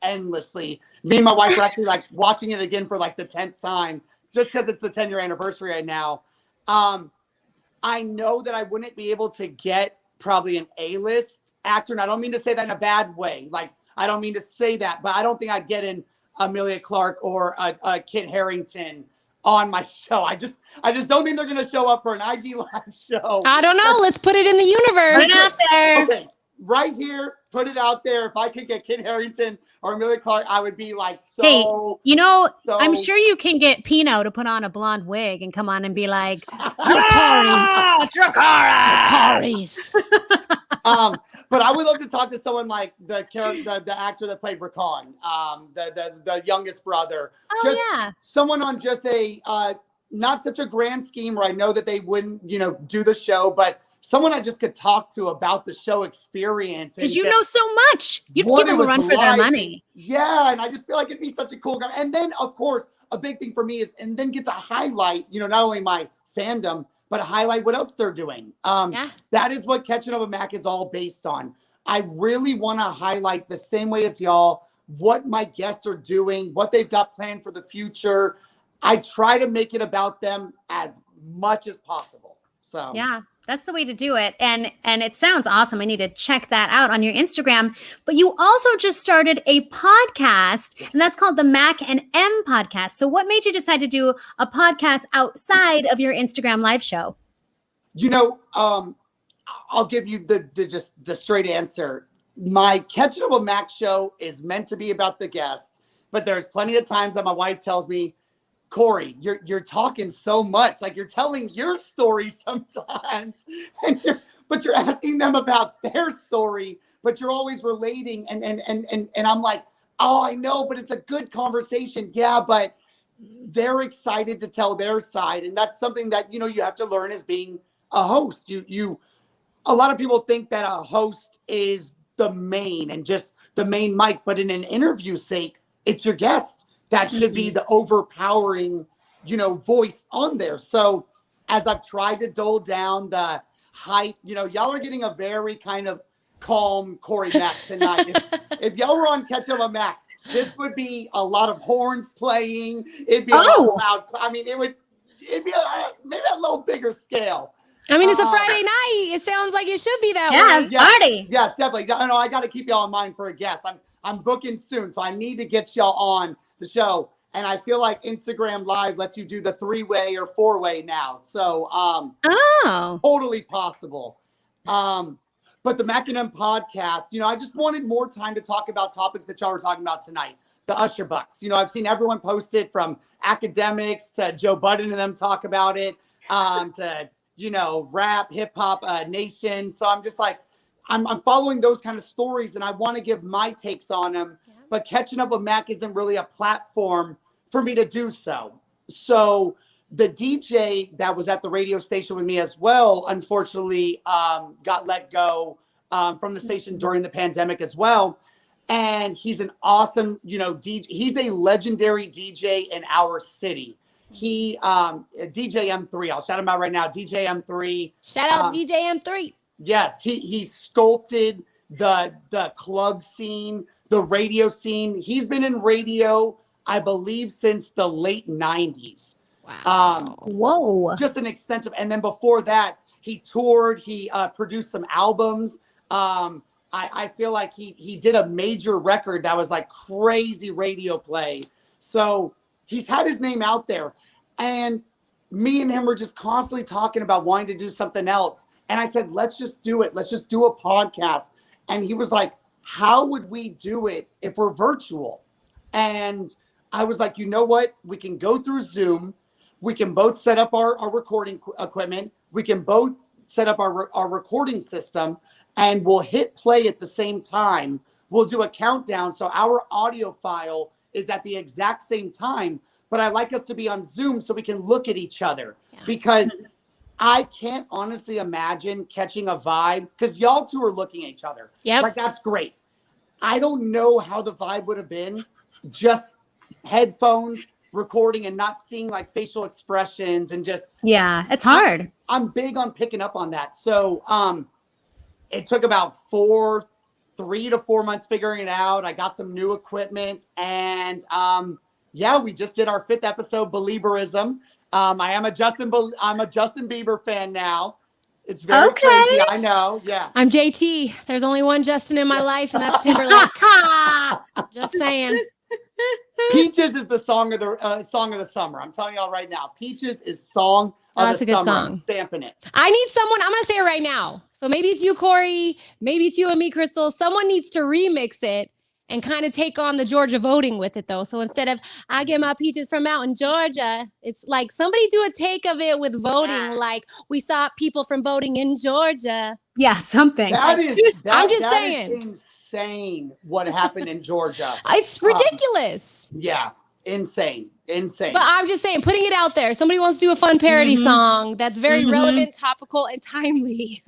endlessly. Me and my wife are actually watching it again for the 10th time, just because it's the 10-year anniversary right now. I know that I wouldn't be able to get probably an A-list actor. And I don't mean to say that in a bad way. I don't mean to say that, but I don't think I'd get an Amelia Clark or a Kit Harington on my show. I just don't think they're going to show up for an IG Live show. I don't know. Let's put it in the universe. Put it out there. Okay. Right here, put it out there. If I could get Kit Harington or Amelia Clark, I would be so. Hey, I'm sure you can get Pino to put on a blonde wig and come on and be like, Dracarys. But I would love to talk to someone like the actor that played Rakan, the youngest brother. Someone on just a not such a grand scheme where I know that they wouldn't, do the show, but someone I just could talk to about the show experience. Because you know so much. You'd give them a run for their money. Yeah, and I just feel like it'd be such a cool guy. And then, of course, a big thing for me is, and then get to highlight, not only my fandom, but highlight what else they're doing. That is what Catching Up with Mac is all based on. I really want to highlight the same way as y'all, what my guests are doing, what they've got planned for the future. I try to make it about them as much as possible. So yeah, that's the way to do it. And it sounds awesome. I need to check that out on your Instagram. But you also just started a podcast, and that's called the Mac and M podcast. So what made you decide to do a podcast outside of your Instagram live show? I'll give you the straight answer. My Catching Up with Mac show is meant to be about the guests, but there's plenty of times that my wife tells me, Corey, you're talking so much, you're telling your story sometimes, but you're asking them about their story, but you're always relating, and I'm like, oh, I know, but it's a good conversation. Yeah, but they're excited to tell their side, and that's something that you have to learn as being a host. A lot of people think that a host is the main and just the main mic, but in an interview sake, it's your guest. That should be the overpowering, voice on there. So as I've tried to dull down the hype, y'all are getting a very kind of calm Corey Mac tonight. If y'all were on Catch Up with Mac, this would be a lot of horns playing. It'd be a lot loud. I mean, it'd be maybe a little bigger scale. I mean, it's a Friday night. It sounds like it should be that Yeah, way. it's party. Yes, definitely. No, I got to keep y'all in mind for a guest. I'm booking soon, so I need to get y'all on the show. And I feel like Instagram Live lets you do the 3-way or 4-way now. So totally possible. But the Mac and M podcast, I just wanted more time to talk about topics that y'all were talking about tonight. The Usher Bucks. I've seen everyone post it, from academics to Joe Budden and them talk about it, to rap, hip hop nation. So I'm just like, I'm following those kind of stories, and I want to give my takes on them. Yeah. But Catching Up with Mac isn't really a platform for me to do so. So the DJ that was at the radio station with me as well, unfortunately, got let go from the station during the pandemic as well. And he's an awesome, DJ. He's a legendary DJ in our city. He, DJ M3, I'll shout him out right now. DJ M3. Shout out DJ M3. Yes, he sculpted the club scene, the radio scene. He's been in radio, I believe, since the late 90s. Wow. Whoa. Just an extensive. And then before that, he toured. He produced some albums. I feel like he did a major record that was like crazy radio play. So he's had his name out there. And me and him were just constantly talking about wanting to do something else. And I said, let's just do it. Let's just do a podcast. And he was like, how would we do it if we're virtual? And I was like, you know what? We can go through Zoom. We can both set up our recording equipment. We can both set up our recording system, and we'll hit play at the same time. We'll do a countdown. So our audio file is at the exact same time, but I like us to be on Zoom so we can look at each other, because I can't honestly imagine catching a vibe, because y'all two are looking at each other. Yeah, like that's great. I don't know how the vibe would have been just headphones recording and not seeing like facial expressions and just. Yeah, it's hard. I'm big on picking up on that. So it took about 3 to 4 months figuring it out. I got some new equipment, and we just did our 5th episode, Belieberism. I'm a Justin Bieber fan now. It's very crazy. I know. Yes. I'm JT. There's only one Justin in my life, and that's Timberlake. Just saying. Peaches is the song of the summer. I'm telling y'all right now. Peaches is song of that's the a good summer. song. I'm stamping it. I need someone. I'm gonna say it right now. So maybe it's you, Corey. Maybe it's you and me, Krystal. Someone needs to remix it and kind of take on the Georgia voting with it, though. So instead of I get my peaches from out in Georgia, it's like somebody do a take of it with voting, like we saw people from voting in Georgia. Yeah, something. I'm just saying. Is insane what happened in Georgia. It's ridiculous. Yeah, insane. But I'm just saying, putting it out there. Somebody wants to do a fun parody song that's very relevant, topical, and timely.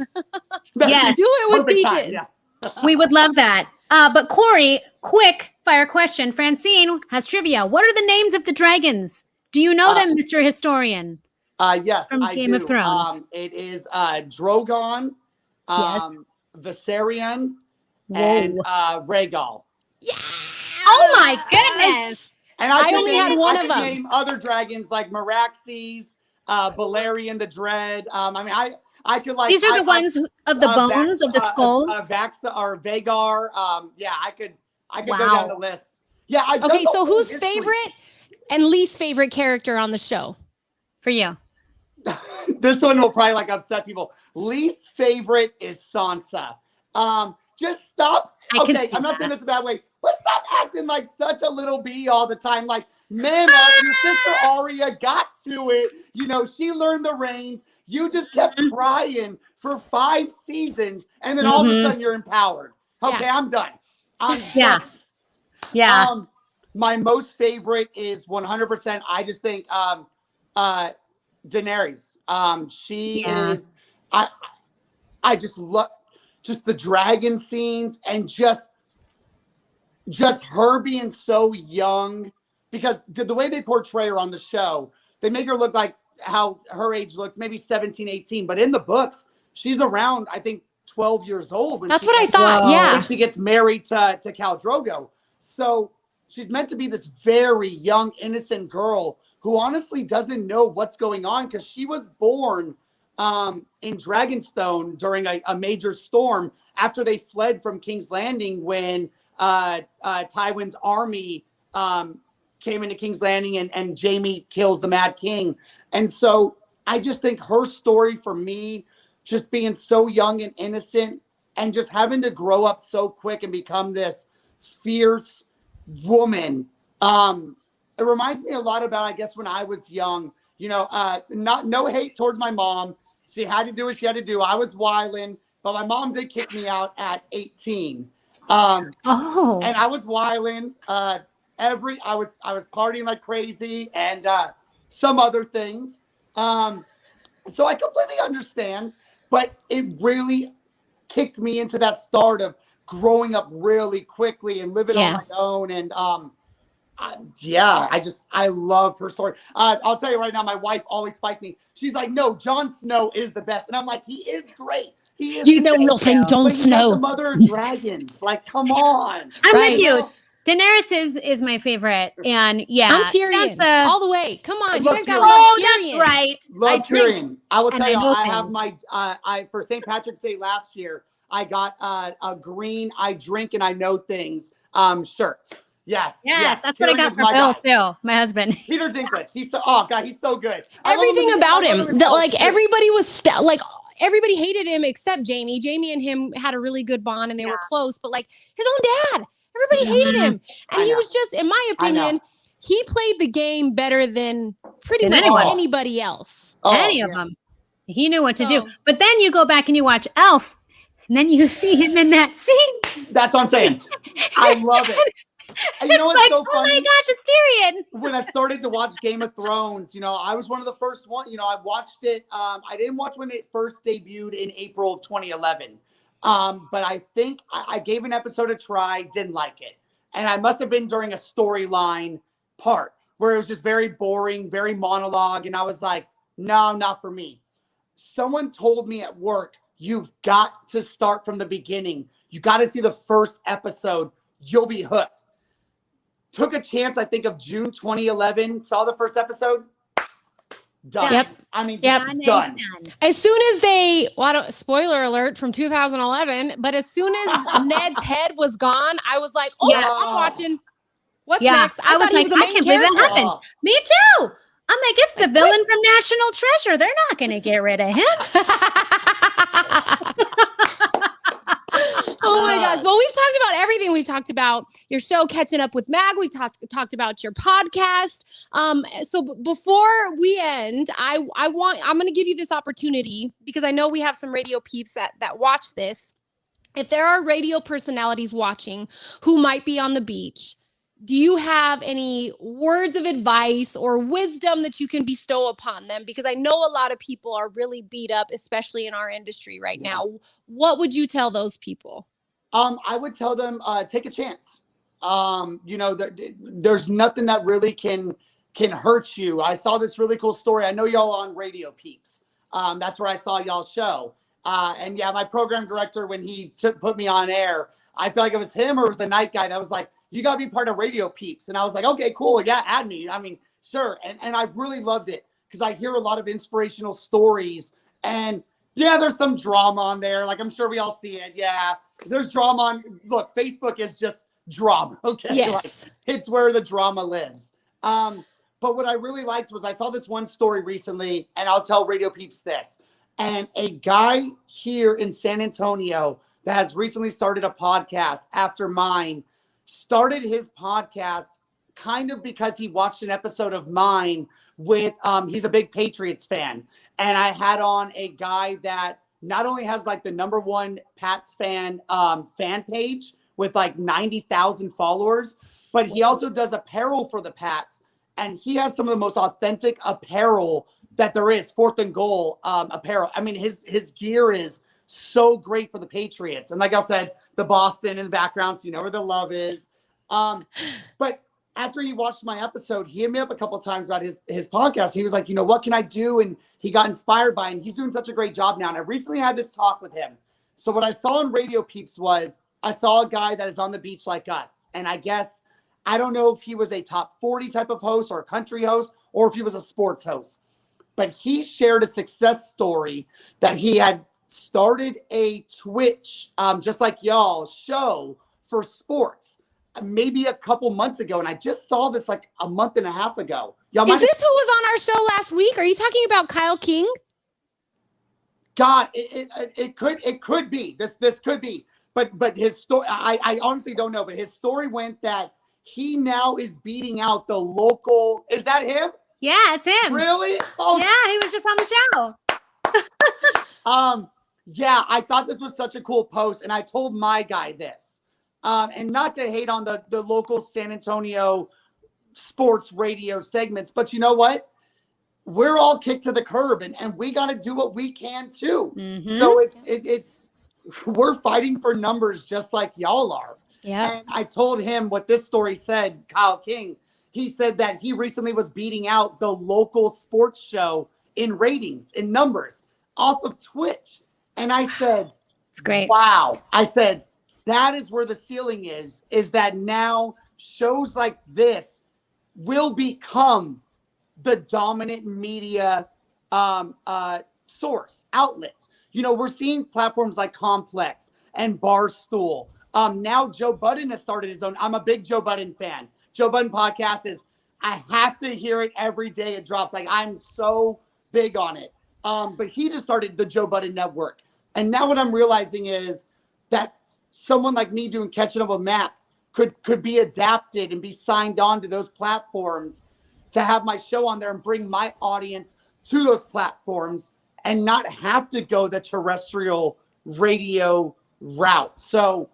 Yes. Do it with Perfect peaches. time, yeah. We would love that. But Corey, quick fire question. Francine has trivia. What are the names of the dragons? Do you know them, Mr. Historian? Yes, From I Game do. of Thrones. It is Drogon, Yes. Viserion, Whoa. and Rhaegal. Yeah. Oh my goodness. And I only had one of them. Name other dragons like Meraxes, Balerion the Dread. I could like. These are the ones of the bones of the skulls. Vaxa or Vagar. I could Wow. go down the list. Yeah. Okay, so who's favorite and least favorite character on the show? For you. This one will probably upset people. Least favorite is Sansa. Just stop. Okay, I'm not saying this a bad way, but stop acting like such a little bee all the time. Like, man up, your sister Arya got to it. She learned the reins. You just kept crying for 5 seasons, and then all of a sudden you're empowered. Okay, I'm done. Yeah. My most favorite is 100%. I just think Daenerys. She is. I just love just the dragon scenes and just her being so young, because the way they portray her on the show, they make her look like how her age looks, maybe 17, 18. But in the books, she's around, I think, 12 years old. That's what I thought. Yeah. When she gets married to Khal Drogo. So she's meant to be this very young, innocent girl who honestly doesn't know what's going on, because she was born in Dragonstone during a major storm after they fled from King's Landing when Tywin's army came into King's Landing and Jaime kills the Mad King. And so I just think her story for me, just being so young and innocent and just having to grow up so quick and become this fierce woman. It reminds me a lot about, I guess, when I was young, no hate towards my mom. She had to do what she had to do. I was wilding, but my mom did kick me out at 18. And I was wilding. I was partying like crazy and some other things. So I completely understand, but it really kicked me into that start of growing up really quickly and living on my own. And I love her story. I'll tell you right now, my wife always fights me. She's like, no, Jon Snow is the best. And I'm like, he is great. He is. You know nothing, Jon Snow. Like the mother of dragons. Like, come on. I'm with you. Daenerys is my favorite, and I'm Tyrion all the way. Come on, you guys got Tyrion. That's right. Love Tyrion. I will tell you, I have my for St. Patrick's Day last year, I got a green I drink and I know things shirt. Yes, that's what I got for Bill too. My husband, Peter Dinklage. He's so good. Everything about him, everybody was everybody hated him except Jaime. Jaime and him had a really good bond and they were close, but like his own dad. Everybody hated him. And he was just, in my opinion, he played the game better than pretty much anybody else. Any of them. He knew what to do. But then you go back and you watch Elf, and then you see him in that scene. That's what I'm saying. I love it. And you know what's so funny? Oh my gosh, it's Tyrion. When I started to watch Game of Thrones, I was one of the first ones. I watched it. I didn't watch when it first debuted in April of 2011. But I think I gave an episode a try, didn't like it. And I must have been during a storyline part where it was just very boring, very monologue. And I was like, no, not for me. Someone told me at work, you've got to start from the beginning. You got to see the first episode. You'll be hooked. Took a chance, I think, of June 2011. Saw the first episode. Done. Yep. I mean, done. As soon as they, spoiler alert from 2011, but as soon as Ned's head was gone, I was like, I'm watching. What's next? I thought he was a main can't character. believe that happened. Me too. I'm like, it's the villain from National Treasure. They're not going to get rid of him. Oh my gosh. Well, we've talked about everything. We've talked about your show, Catching Up with Mag. We've talked about your podcast. So before we end, I'm going to give you this opportunity because I know we have some radio peeps that watch this. If there are radio personalities watching who might be on the beach, do you have any words of advice or wisdom that you can bestow upon them? Because I know a lot of people are really beat up, especially in our industry right now. What would you tell those people? I would tell them, take a chance. There's nothing that really can hurt you. I saw this really cool story. I know y'all on Radio Peeps. That's where I saw y'all's show. And my program director, when he put me on air, I feel like it was him or it was the night guy that was like, you got to be part of Radio Peeps. And I was like, okay, cool. Yeah, add me. I mean, sure. And I've really loved it because I hear a lot of inspirational stories. And there's some drama on there. Like, I'm sure we all see it. Yeah, there's drama on. Look, Facebook is just drama. Okay. Yes. It's where the drama lives. But what I really liked was I saw this one story recently, and I'll tell Radio Peeps this. And a guy here in San Antonio that has recently started a podcast after mine started his podcast kind of because he watched an episode of mine with, he's a big Patriots fan. And I had on a guy that not only has like the #1 Pats fan page with like 90,000 followers, but he also does apparel for the Pats. And he has some of the most authentic apparel that there is, 4th and goal apparel. I mean, his gear is so great for the Patriots. And like I said, the Boston in the background, so you know where the love is. But after he watched my episode, he hit me up a couple of times about his podcast. He was like, what can I do? And he got inspired by it. And he's doing such a great job now. And I recently had this talk with him. So what I saw on Radio Peeps was I saw a guy that is on the beach like us. And I don't know if he was a top 40 type of host or a country host or if he was a sports host. but he shared a success story that he had started a Twitch, just like y'all, show for sports maybe a couple months ago. And I just saw this like a month and a half ago. Is this who was on our show last week? Are you talking about Kyle King? God, it could be. This could be. But his story, I honestly don't know. But his story went that he now is beating out the local. Is that him? Yeah, it's him. Really? Oh, yeah, he was just on the show. Yeah, I thought this was such a cool post, and I told my guy this. And not to hate on the local San Antonio sports radio segments, but you know what? We're all kicked to the curb, and we got to do what we can too. Mm-hmm. So it's we're fighting for numbers just like y'all are. Yeah. And I told him what this story said, Kyle King. He said that he recently was beating out the local sports show in ratings, in numbers, off of Twitch. And I said, it's great. Wow. I said, that is where the ceiling is that now shows like this will become the dominant media source, outlets. You know, we're seeing platforms like Complex and Barstool. Now Joe Budden has started his own. I'm a big Joe Budden fan. Joe Budden podcast I have to hear it every day it drops. Like, I'm so big on it. But he just started the Joe Budden Network. And now what I'm realizing is that someone like me doing Catching Up with Mac could be adapted and be signed on to those platforms to have my show on there and bring my audience to those platforms and not have to go the terrestrial radio route. So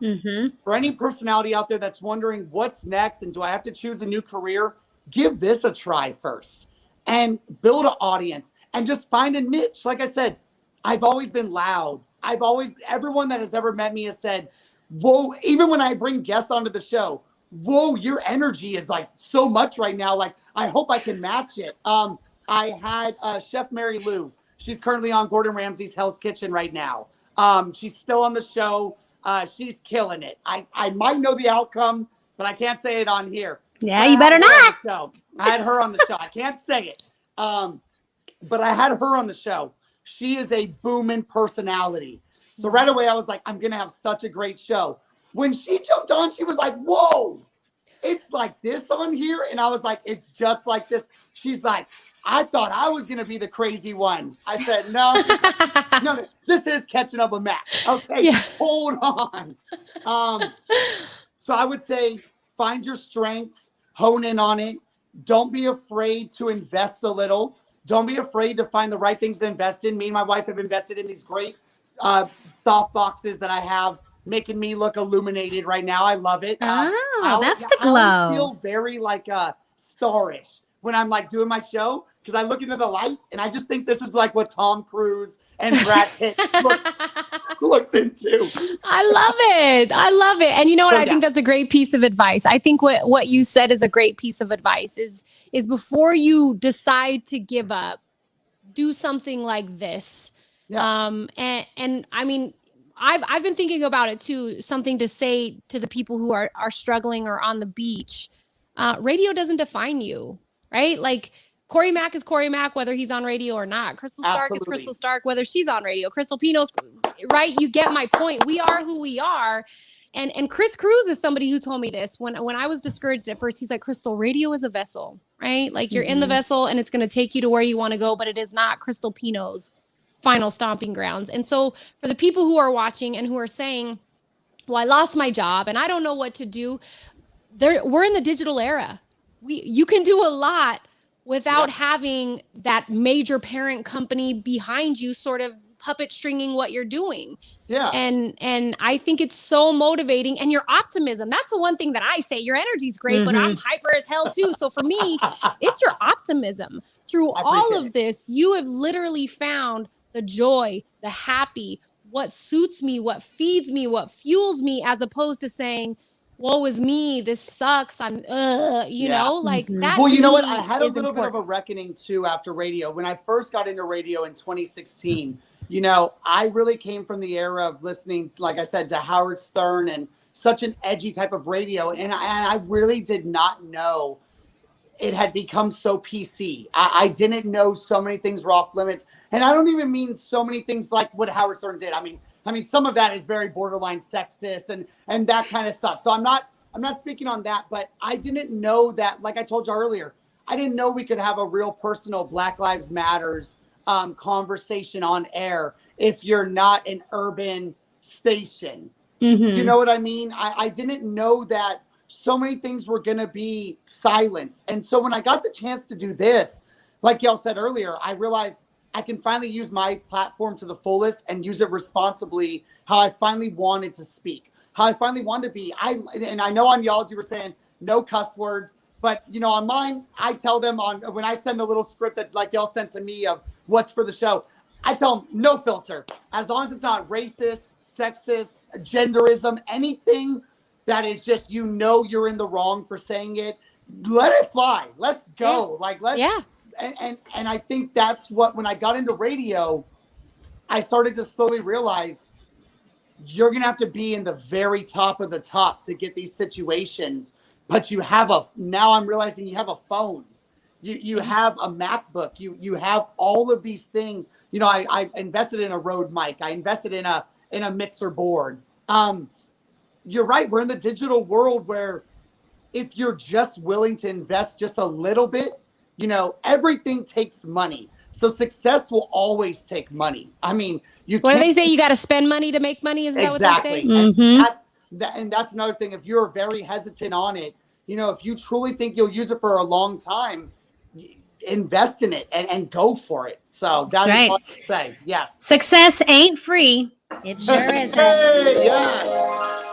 for any personality out there that's wondering what's next and do I have to choose a new career, give this a try first and build an audience and just find a niche. Like I said, I've always been loud. Everyone that has ever met me has said, whoa, even when I bring guests onto the show, whoa, your energy is like so much right now. Like, I hope I can match it. I had Chef Mary Lou. She's currently on Gordon Ramsay's Hell's Kitchen right now. She's still on the show. She's killing it. I might know the outcome, but I can't say it on here. Yeah, you better not. I had her on the show. I can't say it. But I had her on the show. She is a booming personality. So right away, I was like, I'm going to have such a great show. When she jumped on, she was like, whoa, it's like this on here. And I was like, it's just like this. She's like, I thought I was going to be the crazy one. I said, no, no, this is Catching Up with Mac. Okay, yeah. Hold on. So I would say find your strengths, hone in on it. Don't be afraid to invest a little. Don't be afraid to find the right things to invest in. Me and my wife have invested in these great soft boxes that I have, making me look illuminated right now. I love it. That's the glow. I always feel very like starish when I'm like doing my show because I look into the lights and I just think this is like what Tom Cruise and Brad Pitt looks into. I love it. I love it. And you know what? I think that's a great piece of advice. I think what you said is a great piece of advice is before you decide to give up, do something like this. Yeah. And I mean, I've been thinking about it too, something to say to the people who are struggling or on the beach. Radio doesn't define you, right? Like Corey Mack is Corey Mack, whether he's on radio or not. Crystal Stark is Crystal Stark, whether she's on radio. Crystal Pino's, right? You get my point. We are who we are. And Chris Cruz is somebody who told me this when I was discouraged at first. He's like, Crystal, radio is a vessel, right? Like you're in the vessel and it's going to take you to where you want to go, but it is not Crystal Pino's final stomping grounds. And so for the people who are watching and who are saying, well, I lost my job and I don't know what to do. We're in the digital era. You can do a lot without having that major parent company behind you sort of puppet stringing what you're doing. Yeah. And I think it's so motivating, and your optimism. That's the one thing that I say. Your energy's great, but I'm hyper as hell too. So for me, it's your optimism. Through all of this, you have literally found the joy, the happy, what suits me, what feeds me, what fuels me, as opposed to saying, woe is me, this sucks, I'm, you know, like that. Well, you know what? I had a little bit of a reckoning too after radio. When I first got into radio in 2016, you know, I really came from the era of listening, like I said, to Howard Stern and such an edgy type of radio. And I really did not know it had become so PC. I didn't know so many things were off limits. And I don't even mean so many things like what Howard Stern did. I mean, some of that is very borderline sexist and that kind of stuff. So I'm not speaking on that, but I didn't know that, like I told you earlier, I didn't know we could have a real personal Black Lives Matters conversation on air if you're not an urban station. You know what I mean? I didn't know that so many things were going to be silenced. And so when I got the chance to do this, like y'all said earlier, I realized I can finally use my platform to the fullest and use it responsibly, how I finally wanted to speak, how I finally wanted to be. And I know on y'all's, you were saying no cuss words, but you know, on mine, I tell them when I send the little script that like y'all sent to me of what's for the show, I tell them no filter, as long as it's not racist, sexist, genderism, anything that is just, you know, you're in the wrong for saying it, let it fly. Let's go. And I think that's what, when I got into radio, I started to slowly realize you're going to have to be in the very top of the top to get these situations. But you have now I'm realizing you have a phone. You have a MacBook. You have all of these things. You know, I invested in a Rode mic. I invested in a mixer board. You're right. We're in the digital world where if you're just willing to invest just a little bit, you know, everything takes money. So success will always take money. I mean, what do they say? You got to spend money to make money. Isn't that what they say? And that's another thing. If you're very hesitant on it, you know, if you truly think you'll use it for a long time, invest in it and go for it. So that's right. What I say. Yes. Success ain't free. It sure isn't. Yeah.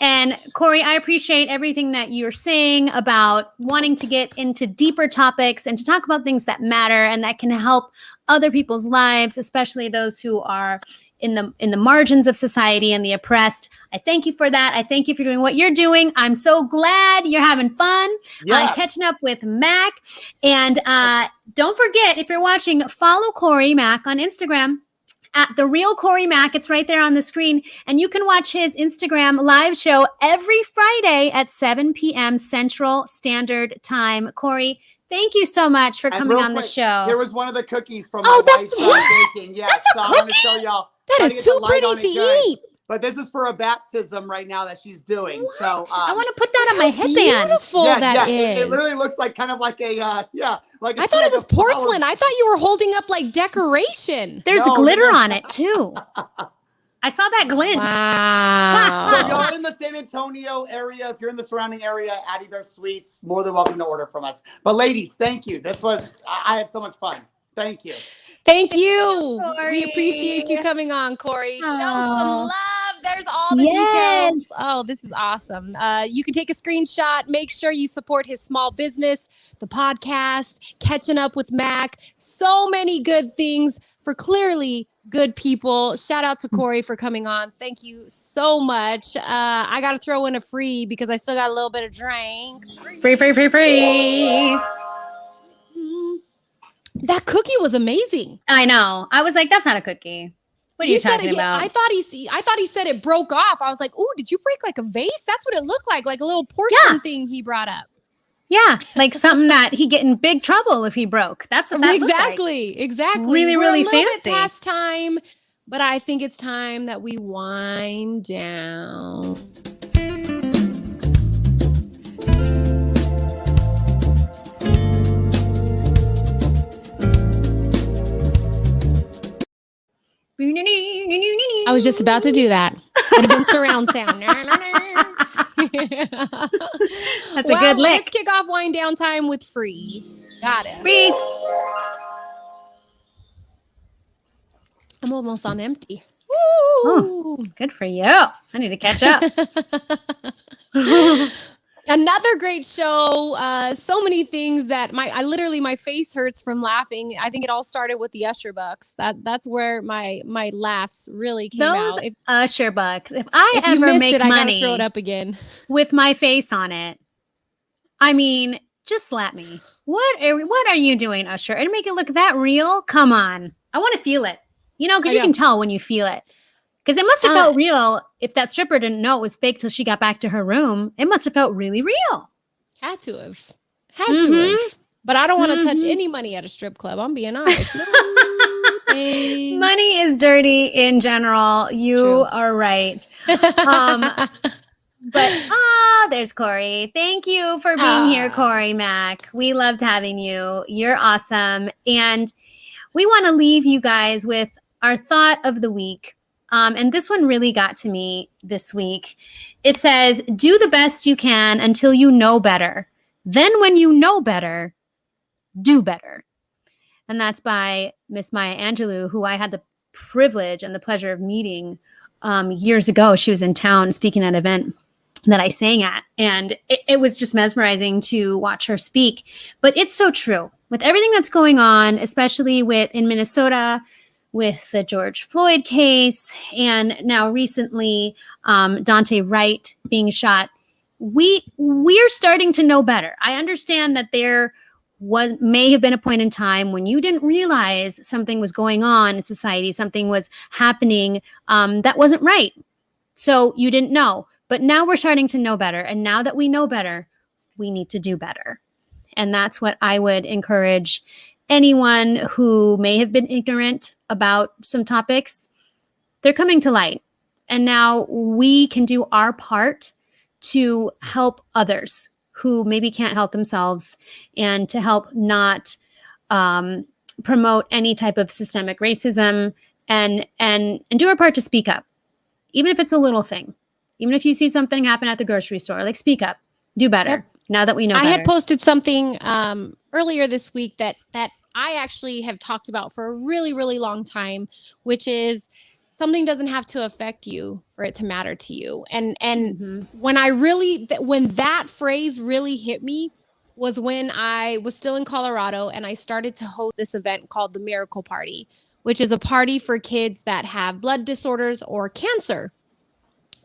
And Corey, I appreciate everything that you're saying about wanting to get into deeper topics and to talk about things that matter and that can help other people's lives, especially those who are in the margins of society and the oppressed. I thank you for that. I thank you for doing what you're doing. I'm so glad you're having fun on Catching Up with Mac. And don't forget, if you're watching, follow Corey Mac on Instagram at The Real Corey Mac. It's right there on the screen. And you can watch his Instagram live show every Friday at 7 p.m. Central Standard Time. Corey, thank you so much for coming on the show. Here was one of the cookies from my wife's baking. Yes, that's a cookie? I want to show y'all. That is too pretty to eat. But this is for a baptism right now that she's doing. What? So I want to put that on my headband. Beautiful that is. It literally looks like kind of like a like. I thought it was porcelain. I thought you were holding up like decoration. There's glitter on it too. I saw that glint. Wow. So if y'all in the San Antonio area, if you're in the surrounding area, Addie Bear Sweets, more than welcome to order from us. But ladies, thank you. I had so much fun. Thank you. Thank you. We appreciate you coming on, Corey. Show some love. There's all the details. Oh, this is awesome. You can take a screenshot. Make sure you support his small business, the podcast, Catching Up with Mac. So many good things for clearly good people. Shout out to Corey for coming on. Thank you so much. I got to throw in a free because I still got a little bit of drink. Free. That cookie was amazing. I know. I was like, that's not a cookie. What are you talking about? I thought he said it broke off. I was like, "Ooh, did you break like a vase?" That's what it looked like a little porcelain thing he brought up. Yeah, like something that he'd get in big trouble if he broke. That's what that looked like. Exactly. Really, We're really a little fancy. bit past time, but I think it's time that we wind down. I was just about to do that. Would have been surround sound. That's a good lick. Let's kick off wind down time with Free. Got it. Free. I'm almost on empty. Oh, good for you. I need to catch up. Another great show. So many things that my face hurts from laughing. I think it all started with the Usher Bucks. That's where my laughs really came out. Usher Bucks. If ever make money, I gotta throw it up again with my face on it. I mean, just slap me. What are you doing, Usher? And make it look that real? Come on. I want to feel it. You know, because you can tell when you feel it. Because it must have felt real if that stripper didn't know it was fake till she got back to her room. It must have felt really real. Had to have. Had to Mhm. have. But I don't want to touch Mhm. any money at a strip club. I'm being honest. No, thanks. Money is dirty in general. You True. are right. But there's Corey. Thank you for being here, Corey Mack. We loved having you. You're awesome. And we want to leave you guys with our thought of the week. And this one really got to me this week. It says, do the best you can until you know better. Then when you know better, do better. And that's by Miss Maya Angelou, who I had the privilege and the pleasure of meeting years ago. She was in town speaking at an event that I sang at. And it was just mesmerizing to watch her speak. But it's so true. With everything that's going on, especially in Minnesota, with the George Floyd case, and now recently Dante Wright being shot, we're starting to know better. I understand that there may have been a point in time when you didn't realize something was going on in society, something was happening that wasn't right. So you didn't know. But now we're starting to know better. And now that we know better, we need to do better. And that's what I would encourage anyone who may have been ignorant about some topics. They're coming to light. And now we can do our part to help others who maybe can't help themselves, and to help not promote any type of systemic racism, and do our part to speak up, even if it's a little thing. Even if you see something happen at the grocery store, like, speak up, do better. Yep. Now that we know I better. had posted something earlier this week that I actually have talked about for a really, really long time, which is something doesn't have to affect you for it to matter to you. And when that phrase really hit me was when I was still in Colorado and I started to host this event called the Miracle Party, which is a party for kids that have blood disorders or cancer.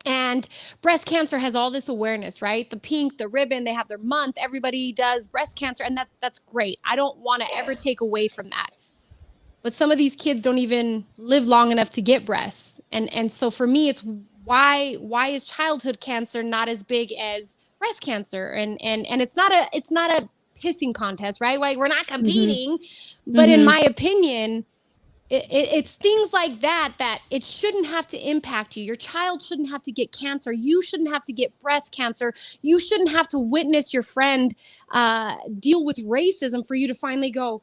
And breast cancer has all this awareness, right? The pink, the ribbon, they have their month. Everybody does breast cancer, and that's great. I don't want to ever take away from that. But some of these kids don't even live long enough to get breasts. And so for me, it's why is childhood cancer not as big as breast cancer? And it's not a pissing contest, right? Like, we're not competing. But in my opinion, it's things like that it shouldn't have to impact you. Your child shouldn't have to get cancer. You shouldn't have to get breast cancer. You shouldn't have to witness your friend deal with racism for you to finally go,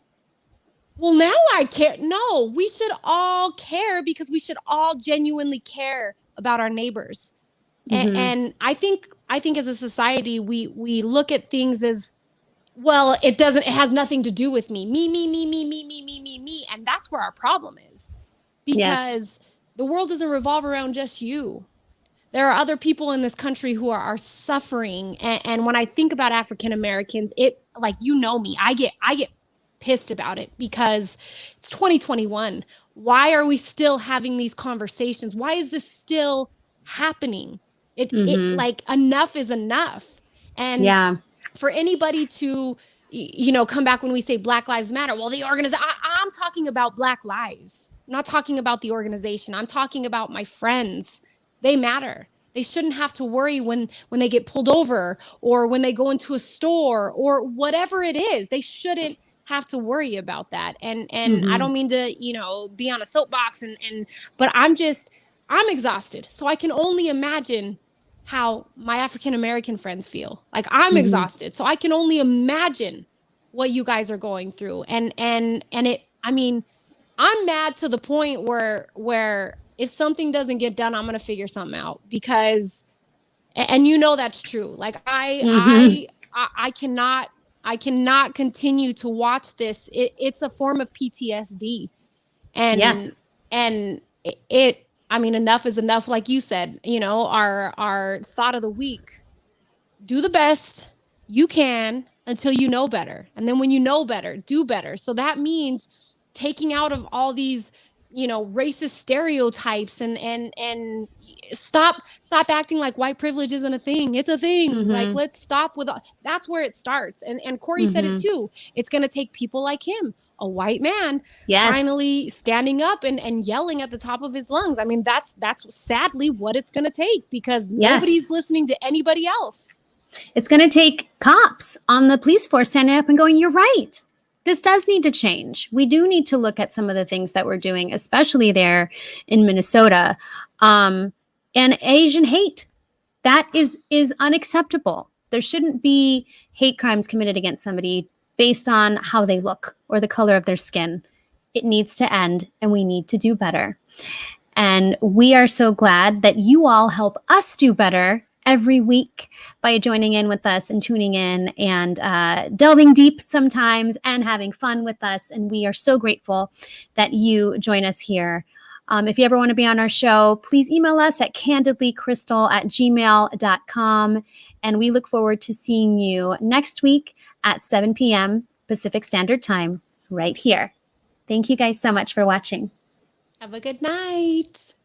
well, now I care. No, we should all care, because we should all genuinely care about our neighbors. And I think as a society, we look at things as, well, it has nothing to do with me. Me. And that's where our problem is. Because the world doesn't revolve around just you. There are other people in this country who are suffering. And when I think about African Americans, it, like, you know me, I get pissed about it, because it's 2021. Why are we still having these conversations? Why is this still happening? It like, enough is enough. And for anybody to, come back when we say Black Lives Matter, well, the organization, I'm talking about Black lives. I'm not talking about the organization. I'm talking about my friends. They matter. They shouldn't have to worry when they get pulled over, or when they go into a store, or whatever it is. They shouldn't have to worry about that. And I don't mean to, be on a soapbox, but I'm exhausted. So I can only imagine how my African American friends feel. Like, I'm exhausted. So I can only imagine what you guys are going through. And I'm mad to the point where if something doesn't get done, I'm going to figure something out, because, and that's true. Like, I cannot continue to watch this. It's a form of PTSD. And enough is enough. Like you said, our thought of the week, do the best you can until you know better. And then when you know better, do better. So that means taking out of all these, racist stereotypes, and stop acting like white privilege isn't a thing. It's a thing. Like, let's stop with that's where it starts. And Corey said it too. It's going to take people like him, a white man, finally standing up and yelling at the top of his lungs. That's sadly what it's going to take, because nobody's listening to anybody else. It's going to take cops on the police force standing up and going, you're right. This does need to change. We do need to look at some of the things that we're doing, especially there in Minnesota. And Asian hate, that is unacceptable. There shouldn't be hate crimes committed against somebody based on how they look or the color of their skin. It needs to end, and we need to do better. And we are so glad that you all help us do better every week by joining in with us and tuning in and delving deep sometimes and having fun with us. And we are so grateful that you join us here. If you ever want to be on our show, please email us at candidlykrystal@gmail.com. And we look forward to seeing you next week at 7 p.m. Pacific Standard Time right here. Thank you guys so much for watching. Have a good night.